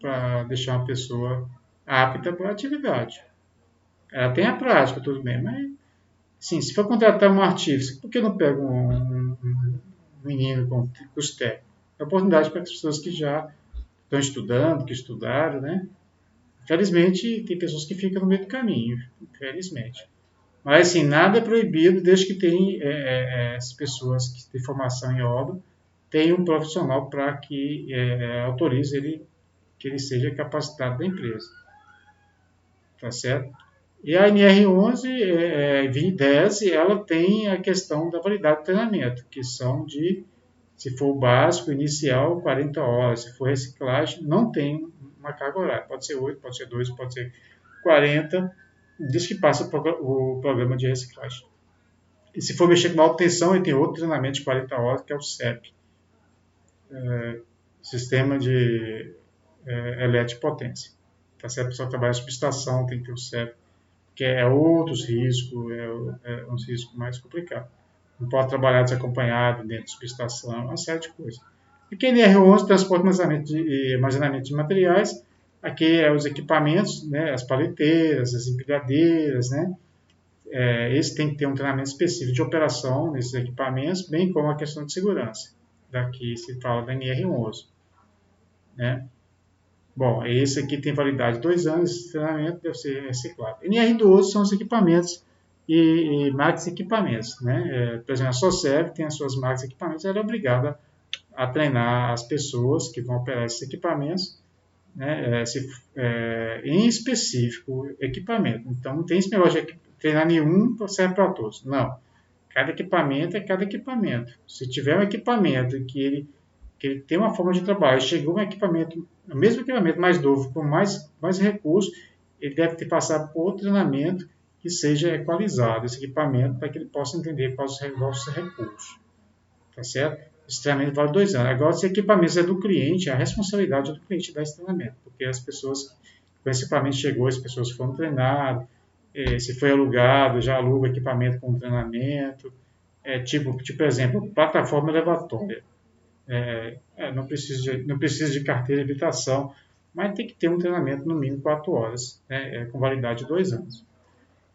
para deixar uma pessoa apta para a atividade. Ela tem a prática, tudo bem, mas sim, se for contratar um artista, por que não pega um menino com curso técnico? É oportunidade para as pessoas que já estão estudando, que estudaram, né? Infelizmente, tem pessoas que ficam no meio do caminho, infelizmente. Mas, assim, nada é proibido desde que tem as pessoas que têm formação em obra tenham um profissional para que autorize ele, que ele seja capacitado da empresa. Tá certo? E a NR11, 10, ela tem a questão da validade do treinamento, que são de, se for o básico, inicial, 40 horas. Se for reciclagem, não tem uma carga horária. Pode ser 8, pode ser 2, pode ser 40, diz que passa o programa de reciclagem. E se for mexer com alta tensão, ele tem outro treinamento de 40 horas, que é o CEP, Sistema de Eletripotência. Tá certo? A pessoa trabalha em subestação, tem que ter o CEP, que é outros riscos, uns riscos mais complicados. Não pode trabalhar desacompanhado dentro de subestação, uma série de coisas. E quem é R11, transporte e armazenamento de materiais, aqui é os equipamentos, né, as paleteiras, as empilhadeiras, né, esse tem que ter um treinamento específico de operação nesses equipamentos, bem como a questão de segurança. Daqui se fala da NR11. Né? Bom, esse aqui tem validade de 2 anos, esse treinamento deve ser reciclado. NR12 são os equipamentos e marcas de equipamentos. Né? Por exemplo, a Socev tem as suas marcas de equipamentos, ela é obrigada a treinar as pessoas que vão operar esses equipamentos, né? Em específico, equipamento. Então, não tem esse negócio de treinar nenhum serve para todos. Não. Cada equipamento é cada equipamento. Se tiver um equipamento que ele tem uma forma de trabalho, chegou um equipamento, o mesmo equipamento mais novo, com mais recursos, ele deve ter passado por outro treinamento que seja equalizado esse equipamento para que ele possa entender quais os recursos. Tá certo? Esse treinamento vale 2 anos. Agora, se o equipamento é do cliente, a responsabilidade é do cliente dar esse treinamento, porque as pessoas, quando esse equipamento chegou, as pessoas foram treinadas, se foi alugado, já aluga equipamento com treinamento, tipo exemplo, plataforma elevatória. Não precisa de carteira de habilitação, mas tem que ter um treinamento no mínimo 4 horas, né, com validade de 2 anos.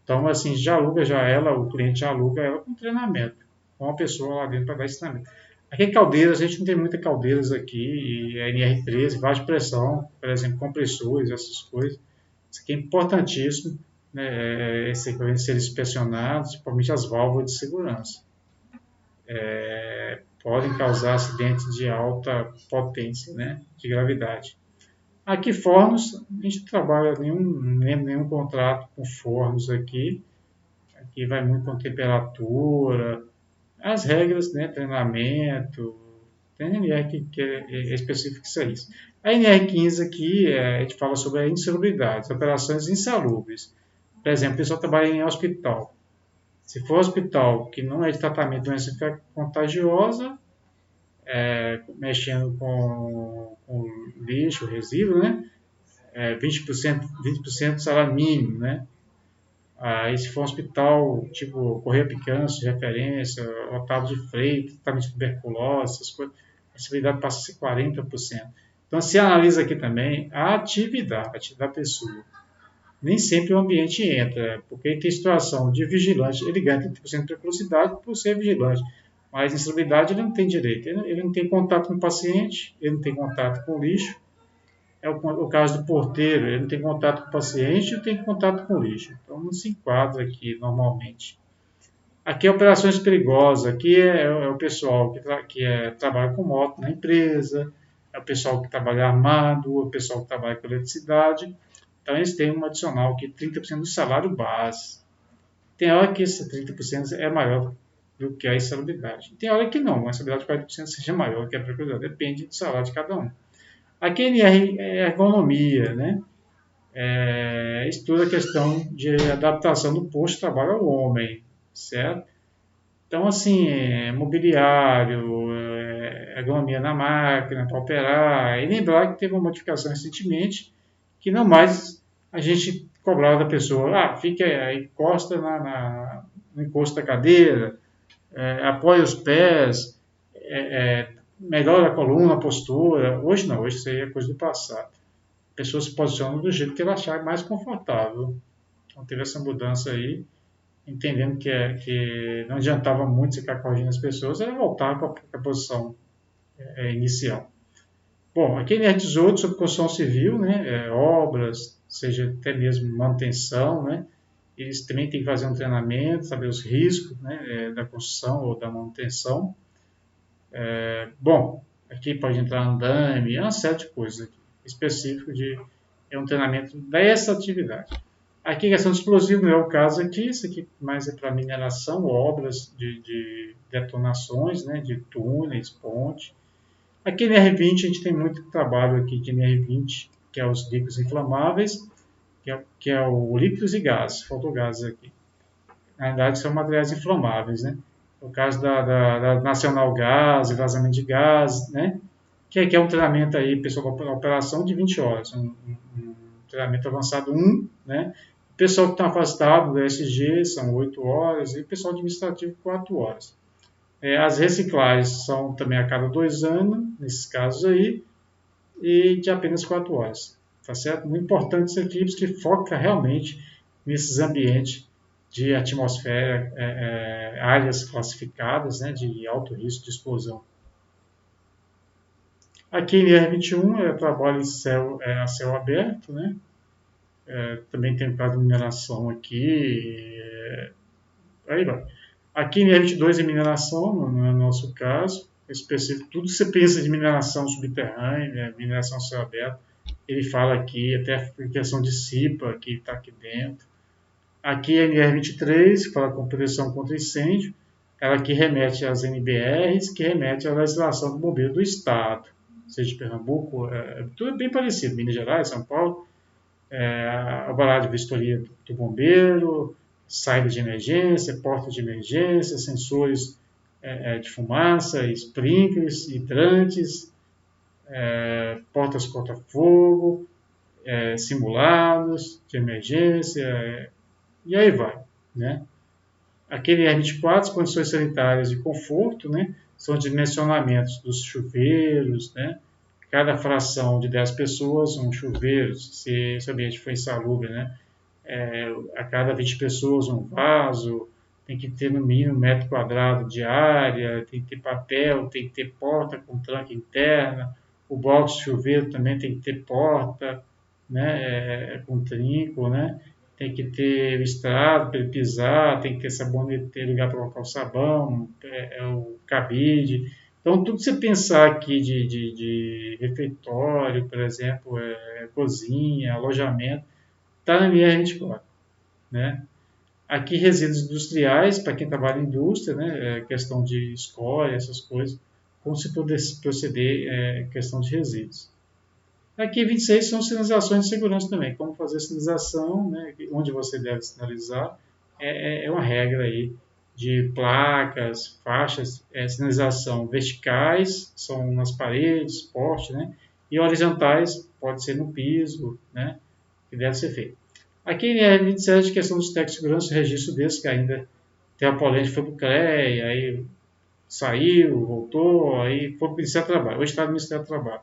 Então, assim, o cliente já aluga ela com treinamento, com uma pessoa lá dentro para dar esse treinamento. Aqui em Caldeiras, a gente não tem muitas caldeiras aqui, e a NR13, baixa pressão, por exemplo, compressores, essas coisas. Isso aqui é importantíssimo, né, esse equipamento ser inspecionado, principalmente as válvulas de segurança. Podem causar acidentes de alta potência, né, de gravidade. Aqui, fornos, a gente trabalha nenhum contrato com fornos aqui. Aqui vai muito com temperatura, as regras, né, treinamento, tem NR que é específico isso aí. A NR15 aqui, a gente fala sobre a insalubridade, operações insalubres. Por exemplo, a pessoa trabalha em hospital. Se for hospital que não é de tratamento de doença contagiosa, mexendo com lixo, resíduo, né? 20% do salário mínimo, né? Aí, se for um hospital, tipo Correia Picanço, de referência, Otávio de Freitas, tratamento de tuberculose, essas coisas, a possibilidade passa a ser 40%. Então, se analisa aqui também a atividade da pessoa. Nem sempre o ambiente entra, porque tem situação de vigilante, ele ganha 30% de precocidade por ser vigilante, mas em insalubridade ele não tem direito, ele não tem contato com o paciente, ele não tem contato com o lixo, o caso do porteiro, ele não tem contato com o paciente e tem contato com o lixo, então não se enquadra aqui normalmente. Aqui é operações perigosas, aqui é o pessoal que trabalha com moto na empresa, é o pessoal que trabalha armado, é o pessoal que trabalha com eletricidade. Então eles têm um adicional aqui, 30% do salário base. Tem hora que esse 30% é maior do que a insalubridade. Tem hora que não, a insalubridade de 40% seja maior que a tranquilidade, depende do salário de cada um. A QNR é ergonomia, né? Estuda a questão de adaptação do posto de trabalho ao homem, certo? Então, assim, mobiliário, ergonomia na máquina para operar, e lembrar que teve uma modificação recentemente, que não mais a gente cobrava da pessoa, fica aí, encosta no encosto da cadeira, apoia os pés, melhora a coluna, a postura. Hoje não, hoje isso aí é coisa do passado. A pessoa se posiciona do jeito que ela achar mais confortável. Então teve essa mudança aí, entendendo que não adiantava muito ficar corrigindo as pessoas, era voltar para a posição inicial. Bom, aqui em R18 sobre construção civil, né, obras, seja até mesmo manutenção, né, eles também têm que fazer um treinamento, saber os riscos, né, da construção ou da manutenção. Bom, aqui pode entrar andame, uma série de coisas aqui, específico de um treinamento dessa atividade. Aqui, questão de explosivo não é o caso aqui, isso aqui mais é para mineração, obras de detonações, né, de túneis, ponte. Aqui no R20 a gente tem muito trabalho aqui de NR20, que é os líquidos inflamáveis, que é o líquidos e gases, faltou gases aqui. Na verdade, são materiais inflamáveis, né? No caso da Nacional Gás, vazamento de gás, né? Que é um treinamento aí, pessoal, da operação de 20 horas, um treinamento avançado 1, né? O pessoal que está afastado do SG são 8 horas e o pessoal administrativo 4 horas. As reciclagens são também a cada 2 anos, nesses casos aí, e de apenas 4 horas. Tá certo? Muito importante isso aqui, porque foca realmente nesses ambientes de atmosfera, áreas classificadas, né, de alto risco de explosão. Aqui em R21 é trabalho em céu, a céu aberto, né? Também tem o caso de mineração aqui, aí vai. Aqui em R22 é mineração, não é o nosso caso, específico, tudo que você pensa de mineração subterrânea, mineração céu aberto, ele fala aqui, até a questão de CIPA, que está aqui dentro. Aqui a NR23, que fala com proteção contra incêndio, ela que remete às NBRs, que remete à legislação do bombeiro do Estado, seja de Pernambuco, tudo bem parecido, Minas Gerais, São Paulo, alvará de vistoria do bombeiro, saída de emergência, porta de emergência, sensores de fumaça, sprinklers, hidrantes, portas corta-fogo, simulados de emergência, e aí vai, né? Aquele R24, condições sanitárias de conforto, né? São dimensionamentos dos chuveiros, né? Cada fração de 10 pessoas, um chuveiro, se esse ambiente for insalubre, né? A cada 20 pessoas, um vaso, tem que ter no mínimo 1 metro quadrado de área, tem que ter papel, tem que ter porta com tranca interna, o box de chuveiro também tem que ter porta, né? Com trinco, né? Tem que ter o estrado para ele pisar, tem que ter sabonete, ter lugar para colocar o sabão, o cabide. Então, tudo que você pensar aqui de refeitório, por exemplo, cozinha, alojamento, está na minha 24, né? Aqui, resíduos industriais, para quem trabalha em indústria, né? Questão de escolha, essas coisas, como se pudesse proceder questão de resíduos. Aqui, 26 são sinalizações de segurança também, como fazer sinalização, né? Onde você deve sinalizar, uma regra aí de placas, faixas, sinalização verticais, são nas paredes, poste, né? E horizontais, pode ser no piso, né? Que deve ser feito. Aqui em R27, questão dos técnicos de segurança, o registro desse, que ainda tem a polêmica, foi para o CREA, aí saiu, voltou, aí foi para o Ministério do Trabalho. Hoje está no Ministério do Trabalho.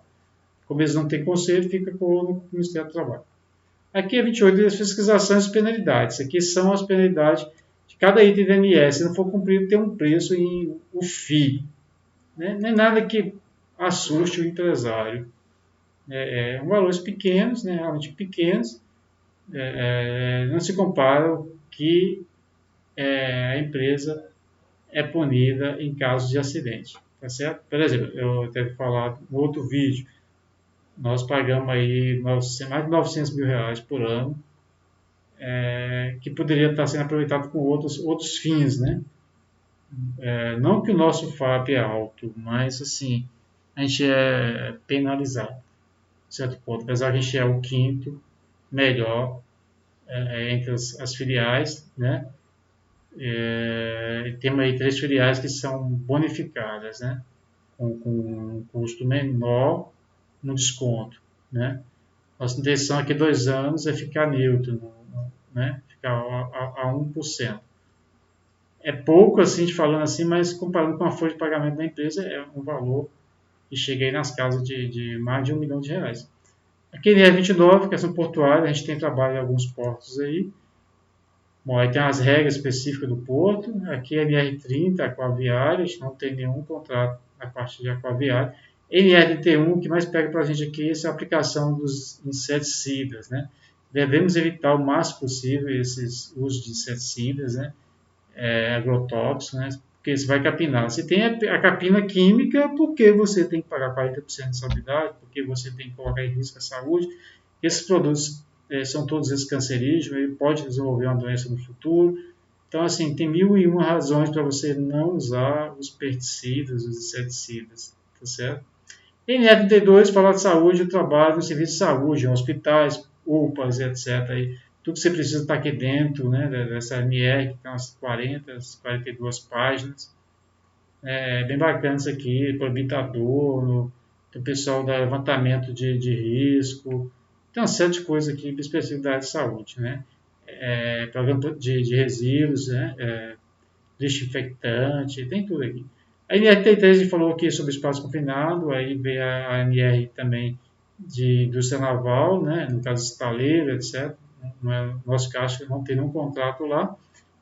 Como eles não têm conselho, fica com o Ministério do Trabalho. Aqui é 28, as fiscalizações e penalidades. Aqui são as penalidades de cada item do INSS. Se não for cumprido, tem um preço em o FII. Né? Não é nada que assuste o empresário. Valores pequenos, né? Realmente pequenos, não se compara o que a empresa é punida em caso de acidente, tá certo? Por exemplo, eu até falado no outro vídeo, nós pagamos aí mais de 900 mil reais por ano, que poderia estar sendo aproveitado com outros fins, né? Não que o nosso FAP é alto, mas assim, a gente é penalizado, certo ponto. Apesar que a gente é o quinto melhor entre as filiais, né? Temos aí três filiais que são bonificadas, né? Com um custo menor no desconto, né? Nossa intenção aqui 2 anos é ficar neutro, né? Ficar a 1%. É pouco assim, de falando assim, mas comparando com a folha de pagamento da empresa, é um valor que chega aí nas casas de mais de R$ 1 milhão. Aqui em NR29, questão portuária, a gente tem trabalho em alguns portos aí. Bom, aí tem as regras específicas do porto. Aqui é NR30, aquaviária, a gente não tem nenhum contrato na parte de aquaviária. NR31, o que mais pega para a gente aqui é a aplicação dos inseticidas, né? Devemos evitar o máximo possível esses usos de inseticidas, né? Agrotóxicos, né? Porque você vai capinar. Você tem a capina química porque você tem que pagar 40% de salubridade, porque você tem que colocar em risco a saúde. Esses produtos são todos esses cancerígenos, ele pode desenvolver uma doença no futuro. Então, assim, tem mil e uma razões para você não usar os pesticidas, os inseticidas, tá certo? E NF32 fala de saúde, o trabalho no serviço de saúde, em hospitais, UPAs, etc. Aí, tudo que você precisa está aqui dentro, né, dessa NR, que tem umas 40, 42 páginas. É bem bacana isso aqui, para habitador, o pessoal da levantamento de risco. Tem uma série de coisas aqui para especificidade de saúde, né? Programa de resíduos, né? Lixo infectante, tem tudo aqui. A NR33 a gente falou aqui sobre espaço confinado, aí veio a NR também de indústria naval, né? No caso estaleiro, etc. No nosso caso, não tem nenhum contrato lá.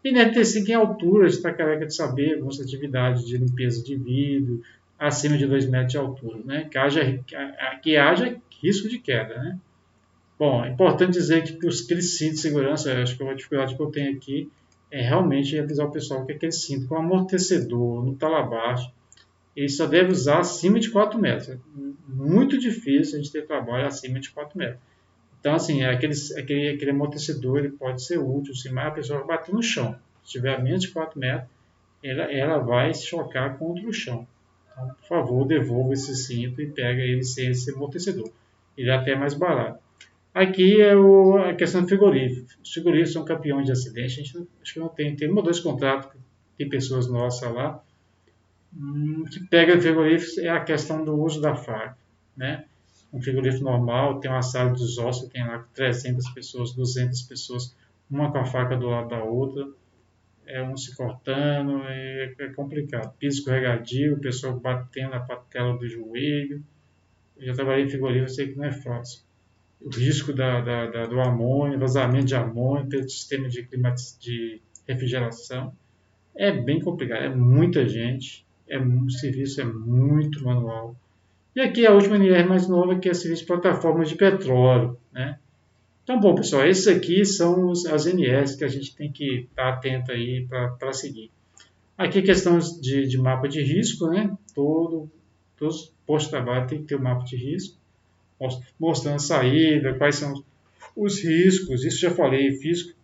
E NR35 em altura, a gente está careca de saber algumas atividades de limpeza de vidro, acima de 2 metros de altura, né? Que haja risco de queda, né? Bom, é importante dizer que os aqueles cintos de segurança, acho que a dificuldade que eu tenho aqui é realmente avisar o pessoal que aquele cinto com amortecedor no talabaixo, ele só deve usar acima de 4 metros. É muito difícil a gente ter trabalho acima de 4 metros. Então, assim, aquele amortecedor ele pode ser útil, sim, mas a pessoa vai bater no chão. Se tiver a menos de 4 metros, ela vai se chocar contra o chão. Então, por favor, devolva esse cinto e pega ele sem esse amortecedor. Ele é até mais barato. Aqui é a questão do frigorífico. Os frigoríficos são campeões de acidente. A gente acho que não tem um ou dois contratos, tem pessoas nossas lá, que pega frigoríficos é a questão do uso da faca, né? Um frigorífico normal tem uma sala dos ossos, tem lá 300 pessoas, 200 pessoas, uma com a faca do lado da outra, um se cortando, é complicado. Piso escorregadio, o pessoal batendo a patela do joelho. Eu já trabalhei em frigorífico, eu sei que não é fácil. O risco do amônio, vazamento de amônio pelo sistema de refrigeração. É bem complicado, é muita gente, o serviço é muito manual. E aqui a última NR mais nova, que é o serviço de plataformas de petróleo, né? Então, bom, pessoal, esses aqui são as NRs que a gente tem que estar atento aí para seguir. Aqui questão de mapa de risco, né? Todos os postos de trabalho tem que ter um mapa de risco, mostrando a saída, quais são os riscos, isso já falei, físico,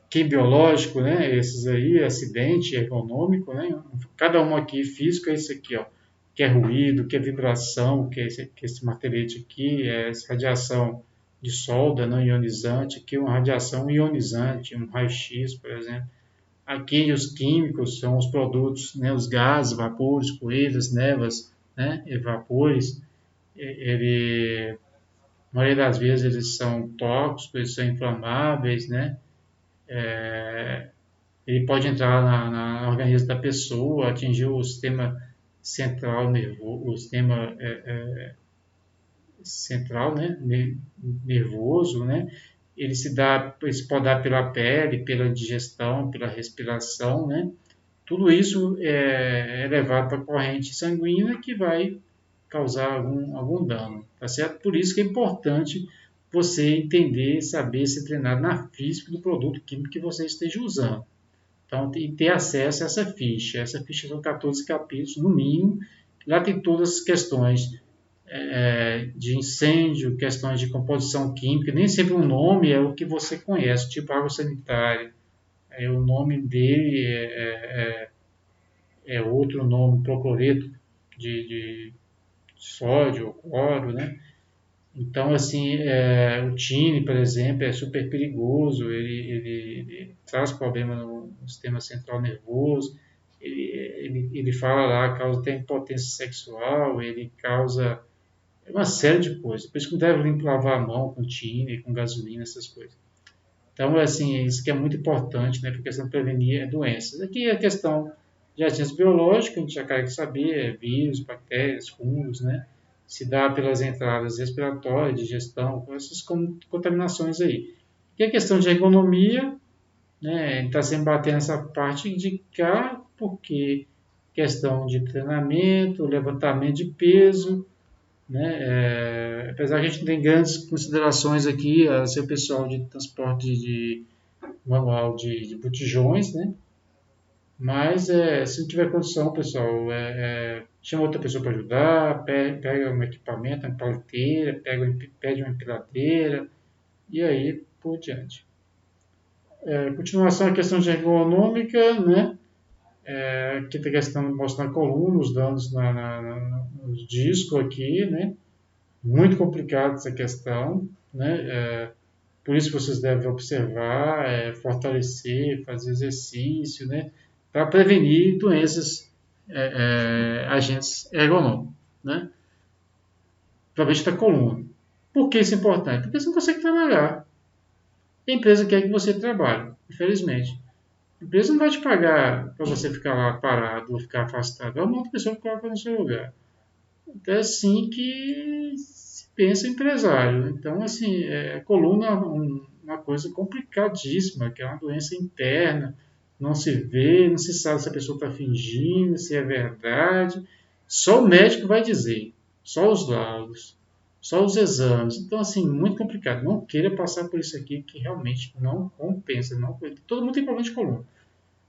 que biológico, né? Esses aí, acidente econômico, né? Cada um aqui, físico é esse aqui, ó, que é ruído, que é vibração, que é esse materialete aqui, é essa radiação de solda não ionizante, aqui é uma radiação ionizante, um raio-x, por exemplo. Aqui os químicos são os produtos, né? Os gases, vapores, poeiras, névoas, né? E vapores. A maioria das vezes eles são tóxicos, eles são inflamáveis, né? Ele pode entrar no organismo da pessoa, atingir o sistema central nervoso, o sistema central, né, nervoso, né? Ele se pode dar pela pele, pela digestão, pela respiração, né? Tudo isso é levado para a corrente sanguínea que vai causar algum dano, tá certo? Por isso que é importante você entender, saber se treinar na física do produto químico que você esteja usando. Então, e ter acesso a essa ficha. Essa ficha são 14 capítulos, no mínimo. Lá tem todas as questões de incêndio, questões de composição química. Nem sempre o nome é o que você conhece, tipo água sanitária. O nome dele é outro nome, procloreto de sódio, cloro, né? Então, assim, o tine, por exemplo, é super perigoso, ele traz problema no sistema central nervoso, ele fala lá, causa até impotência sexual, ele causa uma série de coisas. Por isso que não deve lavar a mão com tine, com gasolina, essas coisas. Então, assim, isso que é muito importante, né, para a questão de prevenir doenças. Aqui a questão de agentes biológicos, a gente já quer saber, vírus, bactérias, fungos, né, se dá pelas entradas respiratórias, digestão, com essas contaminações aí. E a questão de ergonomia, né, a gente está sempre batendo essa parte de cá, porque questão de treinamento, levantamento de peso, né, apesar que a gente não tem grandes considerações aqui, a ser o pessoal de transporte de manual de botijões, né? Mas se não tiver condição, pessoal, chama outra pessoa para ajudar, pega um equipamento, uma paleteira, pede uma empilhadeira e aí por diante. Continuação a questão de ergonômica, né? Aqui tem a questão de mostrar a coluna, os danos no disco aqui, né? Muito complicada essa questão, né? Por isso vocês devem observar, fortalecer, fazer exercício, né? Para prevenir doenças agentes ergonômicos, né? Provavelmente da coluna. Por que isso é importante? Porque você não consegue trabalhar. A empresa quer que você trabalhe, infelizmente. A empresa não vai te pagar para você ficar lá parado ou ficar afastado. É uma outra pessoa que coloca no seu lugar. Então é assim que se pensa empresário. Então, assim, coluna é uma coisa complicadíssima, que é uma doença interna, não se vê, não se sabe se a pessoa está fingindo, se é verdade. Só o médico vai dizer, só os laudos, só os exames. Então, assim, muito complicado. Não queira passar por isso aqui, que realmente não compensa. Não, todo mundo tem problema de coluna.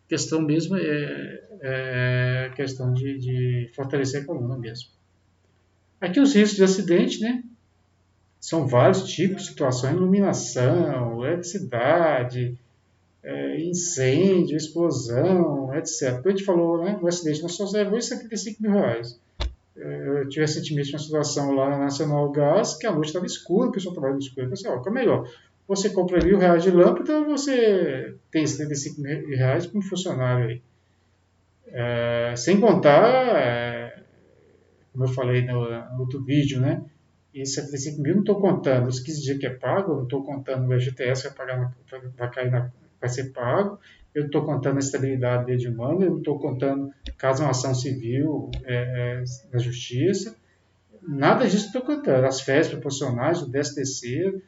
A questão mesmo é a questão de fortalecer a coluna mesmo. Aqui os riscos de acidente, né? São vários tipos de situações, iluminação, eletricidade, incêndio, explosão, etc. Como a gente falou, né? O acidente na só levou R$ 75.000. Eu tive recentemente uma situação lá na Nacional Gás, que a noite estava escura, o pessoal trabalha no escuro. Eu pensei, ó, que é melhor. Você compra R$ 1.000 de lâmpada ou você tem R$ 75.000 como funcionário aí? Sem contar, como eu falei no outro vídeo, né? E 75.000 não estou contando os 15 dias que é pago, não estou contando o FGTS que vai cair vai ser pago, eu não estou contando a estabilidade de demanda, eu não estou contando caso uma ação civil na justiça, nada disso estou contando. As férias proporcionais, o 13º,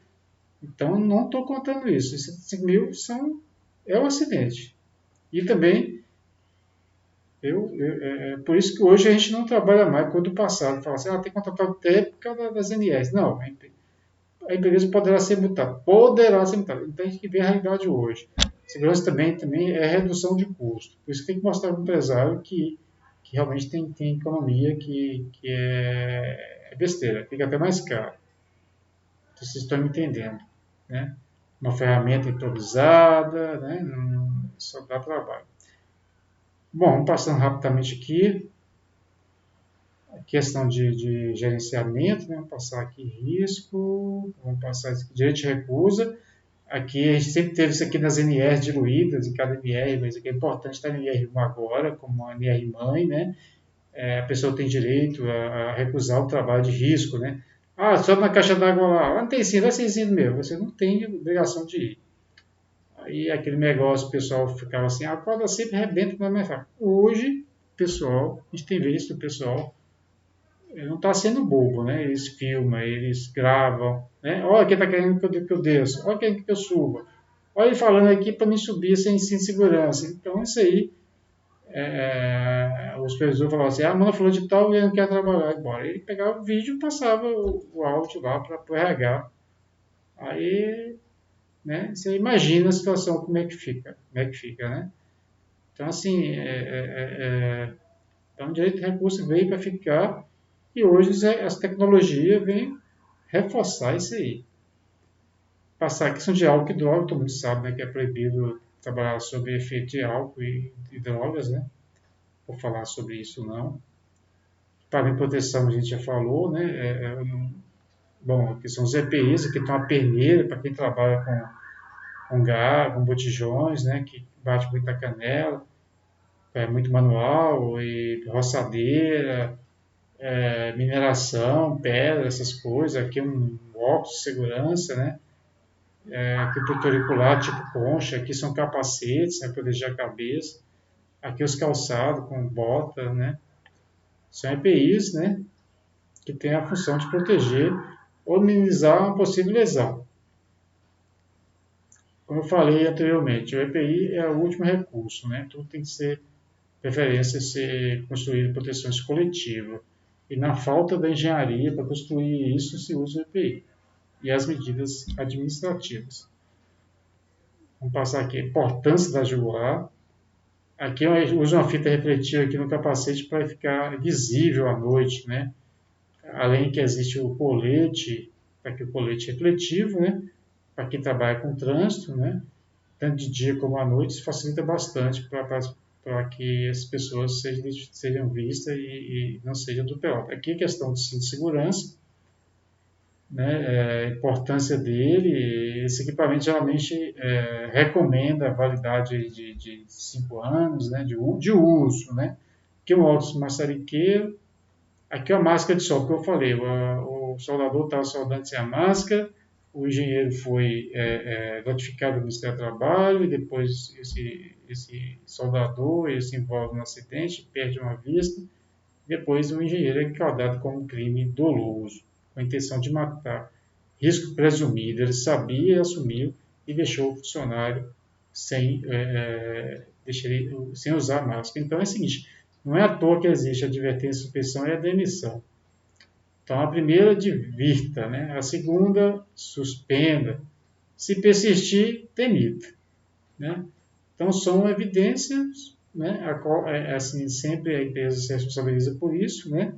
então não estou contando isso. Os 75.000 é um acidente. E também por isso que hoje a gente não trabalha mais com o do passado. Fala assim, tem que contratar até por causa das NS. Não, a empresa poderá ser multada. Poderá ser multada. Então a gente tem que ver a realidade hoje. Segurança também é redução de custo. Por isso tem que mostrar para o empresário que realmente tem economia que é besteira. Fica até mais caro. Vocês estão me entendendo. Né? Uma ferramenta improvisada, né? Só dá trabalho. Bom, passando rapidamente aqui. Questão de gerenciamento, né? Vamos passar aqui risco, vamos passar aqui direito de recusa. Aqui a gente sempre teve isso aqui nas NRs diluídas, em cada NR, mas aqui é importante estar na NR1 agora, como uma NR mãe, né? A pessoa tem direito a recusar o trabalho de risco, né? Só na caixa d'água lá, não tem sim, vai ser sim mesmo, você não tem obrigação de ir. Aí aquele negócio, o pessoal ficava assim, a corda sempre arrebenta na minha faca. Hoje, pessoal, a gente tem visto o pessoal não está sendo bobo, né? Eles filmam, eles gravam, né? Olha quem está querendo que eu desça, olha quem que eu suba. Olha ele falando aqui para me subir sem segurança. Então, isso aí, o supervisor falava assim, a Mano falou de tal e ele não quer trabalhar agora. Ele pegava o vídeo e passava o áudio lá para o RH. Aí, né, você imagina a situação, como é que fica, né? Então, assim, então, o direito de recurso veio para ficar e hoje as tecnologias vêm reforçar isso aí. Passar a questão de álcool e droga, todo mundo sabe, né, que é proibido trabalhar sobre efeito de álcool e drogas, né? Vou falar sobre isso não. Para a proteção a gente já falou, né? Bom, aqui são os EPIs, aqui tem uma peneira para quem trabalha com gás, com botijões, né? Que bate muita canela, é muito manual, e roçadeira, mineração, pedra, essas coisas. Aqui um óculos de segurança, né? Aqui o protetor auricular tipo concha, aqui são capacetes, né? Proteger a cabeça. Aqui os calçados com bota, né? São EPIs, né? Que tem a função de proteger ou minimizar uma possível lesão. Como eu falei anteriormente, o EPI é o último recurso, né? Tudo tem que ser, preferência, ser construído em proteções coletivas. E na falta da engenharia para construir isso, se usa o EPI. E as medidas administrativas. Vamos passar aqui a importância da jugular. Aqui eu uso uma fita refletiva aqui no capacete para ficar visível à noite, né? Além que existe o colete, aqui o colete refletivo, né? Para quem trabalha com trânsito, né? Tanto de dia como à noite, isso facilita bastante para que as pessoas sejam vistas e não sejam atropeladas. Aqui a questão do cinto de segurança, né, a importância dele, esse equipamento geralmente recomenda a validade de 5 anos, né, de uso, né, aqui é um óculos maçariqueiro, aqui é a máscara de solda que eu falei, o soldador estava soldando sem a máscara, o engenheiro foi notificado do Ministério do Trabalho, e depois esse soldador ele se envolve no acidente, perde uma vista, depois o engenheiro é enquadrado como crime doloso, com a intenção de matar. Risco presumido, ele sabia e assumiu e deixou o funcionário sem usar máscara. Então é o seguinte, não é à toa que existe a advertência, a suspensão e a demissão. Então a primeira, divirta, né? A segunda, suspenda. Se persistir, demita, né? Então são evidências, né? Assim, sempre a empresa se responsabiliza por isso, né?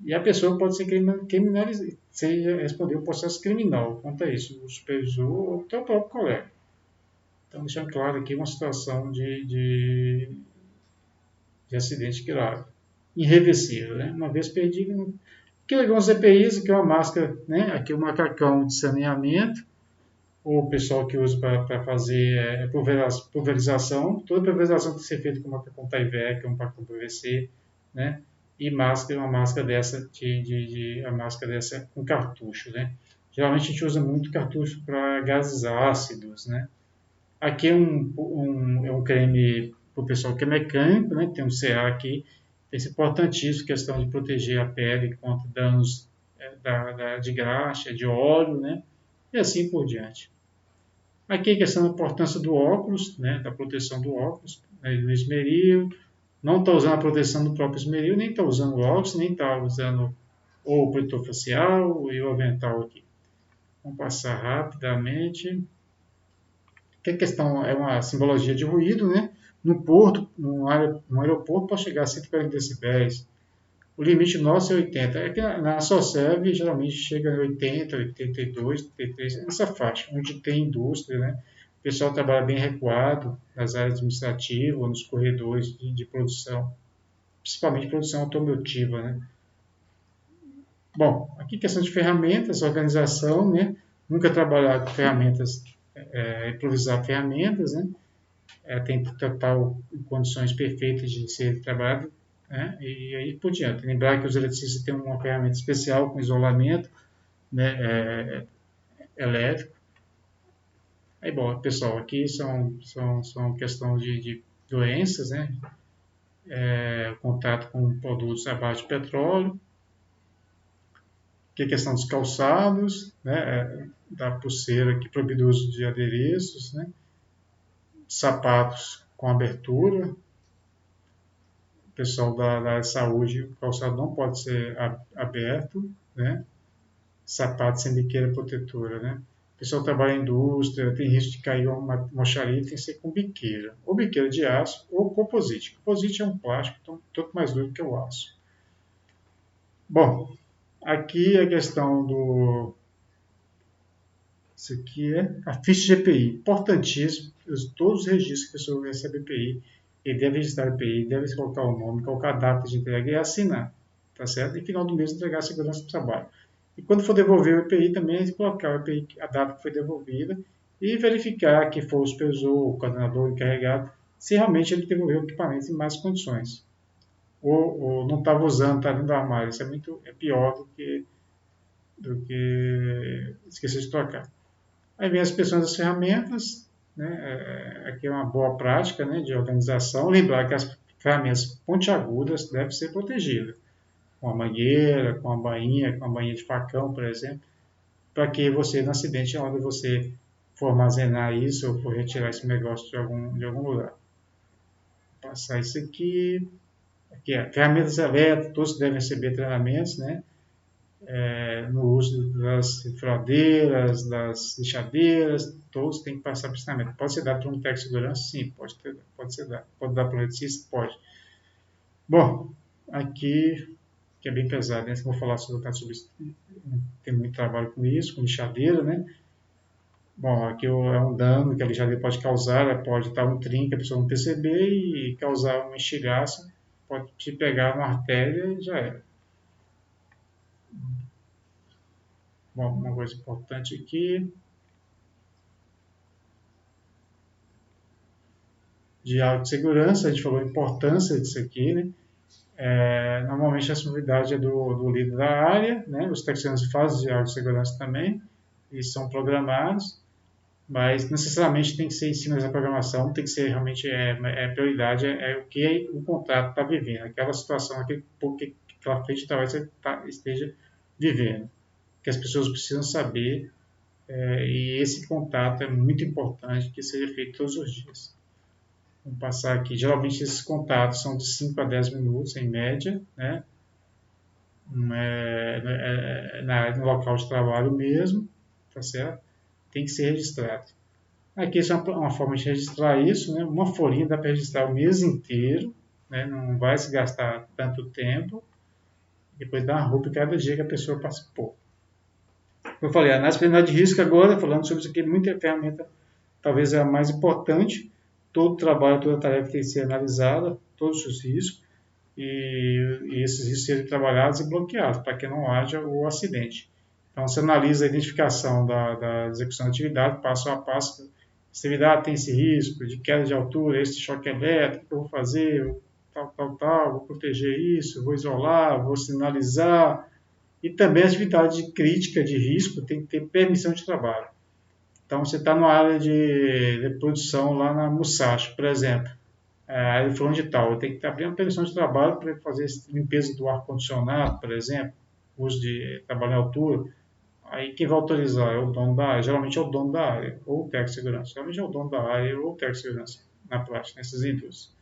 E a pessoa pode ser criminalizada, responder o processo criminal quanto a isso, o supervisor ou o teu próprio colega. Então, deixando claro aqui uma situação de acidente grave, irreversível, né? Uma vez perdido. Aqui alguns EPIs, aqui é uma máscara, né? Aqui é um macacão de saneamento, ou o pessoal que usa para fazer pulverização. Toda pulverização tem que ser feita com macacão Tyvek, um macacão PVC, né? E máscara, uma máscara dessa, a máscara dessa com cartucho, né? Geralmente a gente usa muito cartucho para gases ácidos, né? Aqui é um creme para o pessoal que é mecânico, né? Tem um CA aqui, esse é importantíssimo, questão de proteger a pele contra danos de graxa, de óleo, né? E assim por diante. Aqui a questão da importância do óculos, né? Da proteção do óculos, né? Do esmeril, não está usando a proteção do próprio esmeril, nem está usando o óculos, nem está usando o protetor facial e o avental aqui. Vamos passar rapidamente. Que a questão é uma simbologia de ruído, né? No porto, no aeroporto, pode chegar a 140 decibéis. O limite nosso é 80. É que na Socerv geralmente chega a 80, 82, 83, nessa faixa, onde tem indústria, né? O pessoal trabalha bem recuado nas áreas administrativas, nos corredores de produção, principalmente produção automotiva, né? Bom, aqui questão de ferramentas, organização, né? Nunca trabalhar com ferramentas, improvisar ferramentas, né? Tem total condições perfeitas de ser trabalhado, né? E aí por diante. Lembrar que os eletricistas têm uma ferramenta especial com isolamento, né? Elétrico. Aí, bom, pessoal, aqui são questão de doenças, né? Contato com produtos à base de petróleo, que é a questão dos calçados, né? Da pulseira que proíbe o uso de adereços, né? Sapatos com abertura. O pessoal da área de saúde, o calçado não pode ser aberto, né? Sapato sem biqueira protetora, né? pessoal trabalha em indústria, tem risco de cair uma mocharia, tem que ser com biqueira. Ou biqueira de aço ou composite. Composite é um plástico tanto mais duro que o aço. Bom, aqui a questão do... Isso aqui é a ficha de EPI. Importantíssimo. Todos os registros que a pessoa recebe EPI, ele deve registrar EPI, deve colocar o nome, colocar a data de entrega e assinar. Tá certo? E final do mês entregar a segurança do trabalho. E quando for devolver o EPI também, é colocar o EPI, a data que foi devolvida e verificar que foi o supervisor, o coordenador encarregado, se realmente ele devolveu o equipamento em mais condições. Ou não estava usando, está dentro do armário. Isso é pior do que esquecer de trocar. Aí vem as questões das ferramentas, né? Aqui é uma boa prática, né, de organização. Lembrar que as ferramentas pontiagudas devem ser protegidas, com a mangueira, com a bainha de facão, por exemplo, para que você, no acidente, onde você for armazenar isso ou for retirar esse negócio de algum lugar. Vou passar isso aqui. Aqui é ferramentas elétricas, todos devem receber treinamentos, né? No uso das fradeiras, das lixadeiras, todos têm que passar por treinamento. Pode ser dado por um técnico de segurança? Sim, pode ser dado. Pode dar para um eletricista? Pode. Bom, aqui, que é bem pesado, né? Vou falar sobre isso. Tem muito trabalho com isso, com lixadeira, né? Bom, aqui é um dano que a lixadeira pode causar, ela pode estar um trinco, a pessoa não perceber e causar um estilhaço, pode te pegar uma artéria e já era. Bom, uma coisa importante aqui, de autossegurança, a gente falou a importância disso aqui, né? Normalmente a responsabilidade é do líder da área, né? Os técnicos fazem de autossegurança também, e são programados, mas necessariamente tem que ser em cima dessa programação, tem que ser realmente prioridade, o que o contrato está vivendo, aquela situação, que aquela frente de trabalho esteja vivendo, que as pessoas precisam saber, e esse contato é muito importante que seja feito todos os dias. Vamos passar aqui, geralmente esses contatos são de 5 a 10 minutos em média, né? No local de trabalho mesmo, tá certo? Tem que ser registrado. Aqui é uma forma de registrar isso, né? Uma folhinha dá para registrar o mês inteiro, né? Não vai se gastar tanto tempo. Depois dá uma roupa cada dia que a pessoa participou. Eu falei, a análise preliminar de risco agora, falando sobre isso aqui, muita ferramenta, talvez é a mais importante. Todo trabalho, toda tarefa tem que ser analisada, todos os riscos, e esses riscos serem trabalhados e bloqueados, para que não haja o acidente. Então, você analisa a identificação da execução da atividade, passo a passo. Essa atividade tem esse risco de queda de altura, esse choque elétrico, o que eu vou fazer, tal, vou proteger isso, vou isolar, vou sinalizar. E também a atividade crítica de risco tem que ter permissão de trabalho. Então, você está numa área de produção lá na Musashi, por exemplo, área fulano de tal, eu tenho que abrir uma permissão de trabalho para fazer limpeza do ar-condicionado, por exemplo, uso de trabalho em altura. Aí quem vai autorizar é o dono da área, geralmente é o dono da área, ou o técnico de segurança. Geralmente é o dono da área ou o técnico de segurança, na prática, nessas indústrias.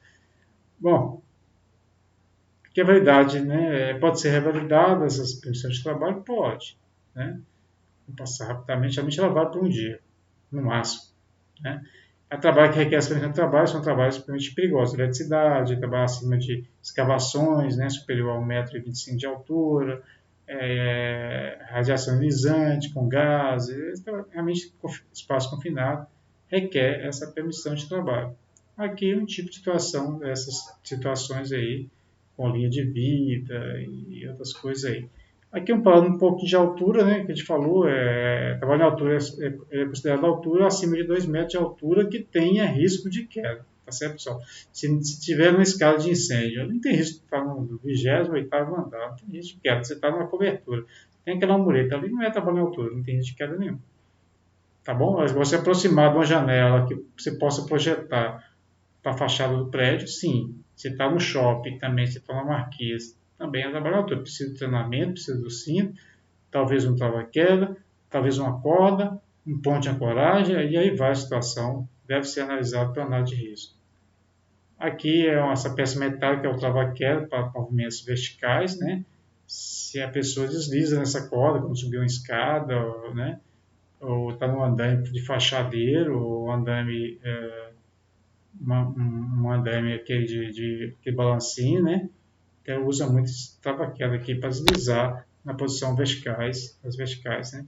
Bom, que a validade, né? Pode ser revalidada essas permissões de trabalho? Pode, né? Vou passar rapidamente, geralmente ela vale por um dia, no máximo, né? A trabalho que requer essa permissão de trabalho são trabalhos extremamente perigosos, eletricidade, trabalho acima de escavações, né? Superior a 1,25 m de altura, radiação ionizante com gases, realmente espaço confinado requer essa permissão de trabalho. Aqui um tipo de situação, dessas situações aí, com linha de vida e outras coisas aí. Aqui falando um pouco de altura, né, que a gente falou, trabalho em altura é considerado altura acima de 2 metros de altura que tenha risco de queda. Tá certo, pessoal? Se tiver numa escala de incêndio, não tem risco de estar no 28º andar, não tem risco de queda, você está numa cobertura. Tem aquela mureta ali, não é trabalho em altura, não tem risco de queda nenhum. Tá bom? Mas você aproximar de uma janela que você possa projetar para a fachada do prédio, sim. Você está no shopping também, você está na marquise, também é trabalho em altura. Precisa de treinamento, precisa do cinto, talvez um trava-queda, talvez uma corda, um ponto de ancoragem, e aí vai a situação, deve ser analisado pela análise de risco. Aqui é essa peça metálica, é o trava-queda para movimentos verticais, né? Se a pessoa desliza nessa corda, quando subir uma escada, né? ou está no andaime de fachadeiro, ou andaime, um andaime aquele de balancinho, né? Então usa muito esse tabaqueiro aqui para deslizar na posição verticais, as verticais, né?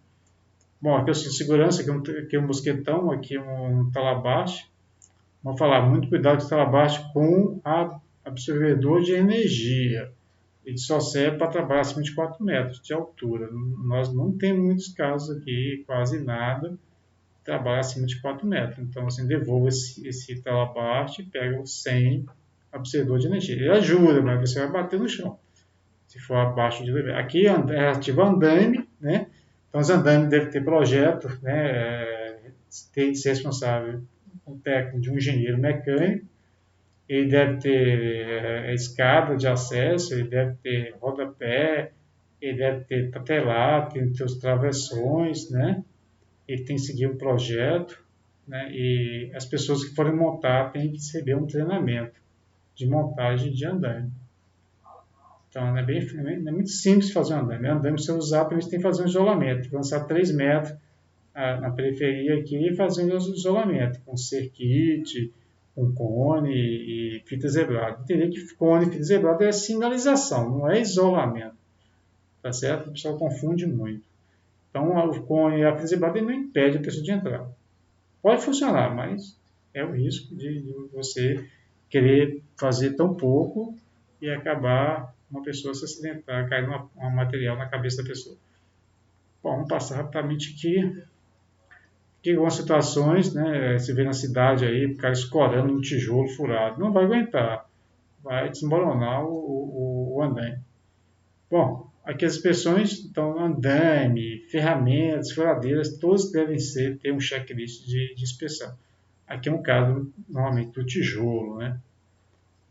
Bom, aqui é o cinto de segurança, aqui é um mosquetão, aqui é um talabache. Vamos falar, muito cuidado com o talabache com absorvedor de energia. Ele só serve para trabalhar acima de 4 metros de altura. Nós não temos muitos casos aqui, quase nada, trabalha acima de 4 metros. Então, assim, devolva esse talabache e pega o 100 absorvedor de energia. Ele ajuda, mas você vai bater no chão, se for abaixo de nível. Aqui é ativo andaime, né? Então, os andaimes devem ter projeto, né? Tem de ser responsável um técnico de um engenheiro mecânico. Ele deve ter escada de acesso, ele deve ter rodapé, ele deve ter papelado, tem que ter os travessões, né? Ele tem que seguir um projeto, né? E as pessoas que forem montar têm que receber um treinamento de montagem de andaime. Então, é muito simples fazer um andaime. Andaime, se você usar, também você tem que fazer um isolamento. Lançar 3 metros na periferia aqui e fazer um isolamento, com cerquite, com cone e fita zebrada. Entender que cone e fita zebrada é sinalização, não é isolamento. Tá certo? O pessoal confunde muito. Então, o cone e a fita zebrada não impede a pessoa de entrar. Pode funcionar, mas é o risco de você querer fazer tão pouco e acabar uma pessoa se acidentar, cair um material na cabeça da pessoa. Bom, vamos passar rapidamente aqui. Que algumas situações, né, se vê na cidade aí, o cara escorando um tijolo furado, não vai aguentar, vai desmoronar o andaime. Bom, aqui as inspeções, então, andaime, ferramentas, furadeiras, todos devem ter um checklist de inspeção. Aqui é um caso, normalmente, do tijolo, né?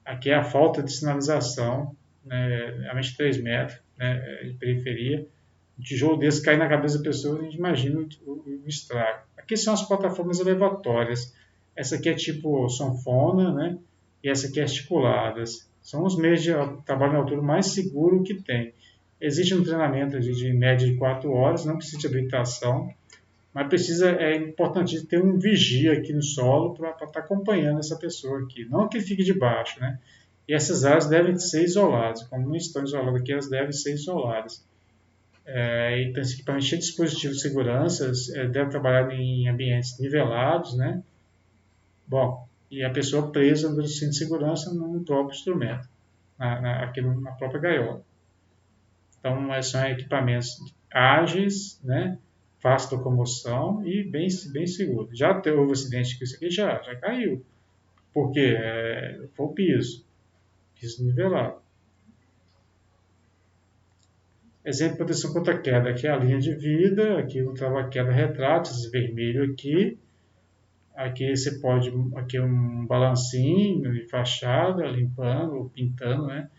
Aqui é a falta de sinalização, né, realmente 3 metros, né, de periferia. Um tijolo desse cair na cabeça da pessoa, a gente imagina o estrago. Aqui são as plataformas elevatórias. Essa aqui é tipo sanfona, né? E essa aqui é articuladas. São os meios de trabalho na altura mais seguro que tem. Existe um treinamento de média de 4 horas, não precisa de habilitação, mas é importante ter um vigia aqui no solo para estar acompanhando essa pessoa aqui. Não que ele fique de baixo, né? E essas áreas devem ser isoladas. Como não estão isoladas aqui, elas devem ser isoladas. Então, esse equipamento cheio de dispositivos de segurança deve trabalhar em ambientes nivelados, né? Bom, e a pessoa presa no cinto de segurança no próprio instrumento, aqui na própria gaiola. Então, são equipamentos ágeis, né? Fácil locomoção e bem seguro. Já houve acidente com isso aqui? Já caiu. Por quê? Foi o piso nivelado. Exemplo de proteção contra queda. Aqui é a linha de vida, aqui no trava-queda retrátil, esse vermelho aqui. Aqui você pode, aqui um balancinho de fachada, limpando, pintando, né?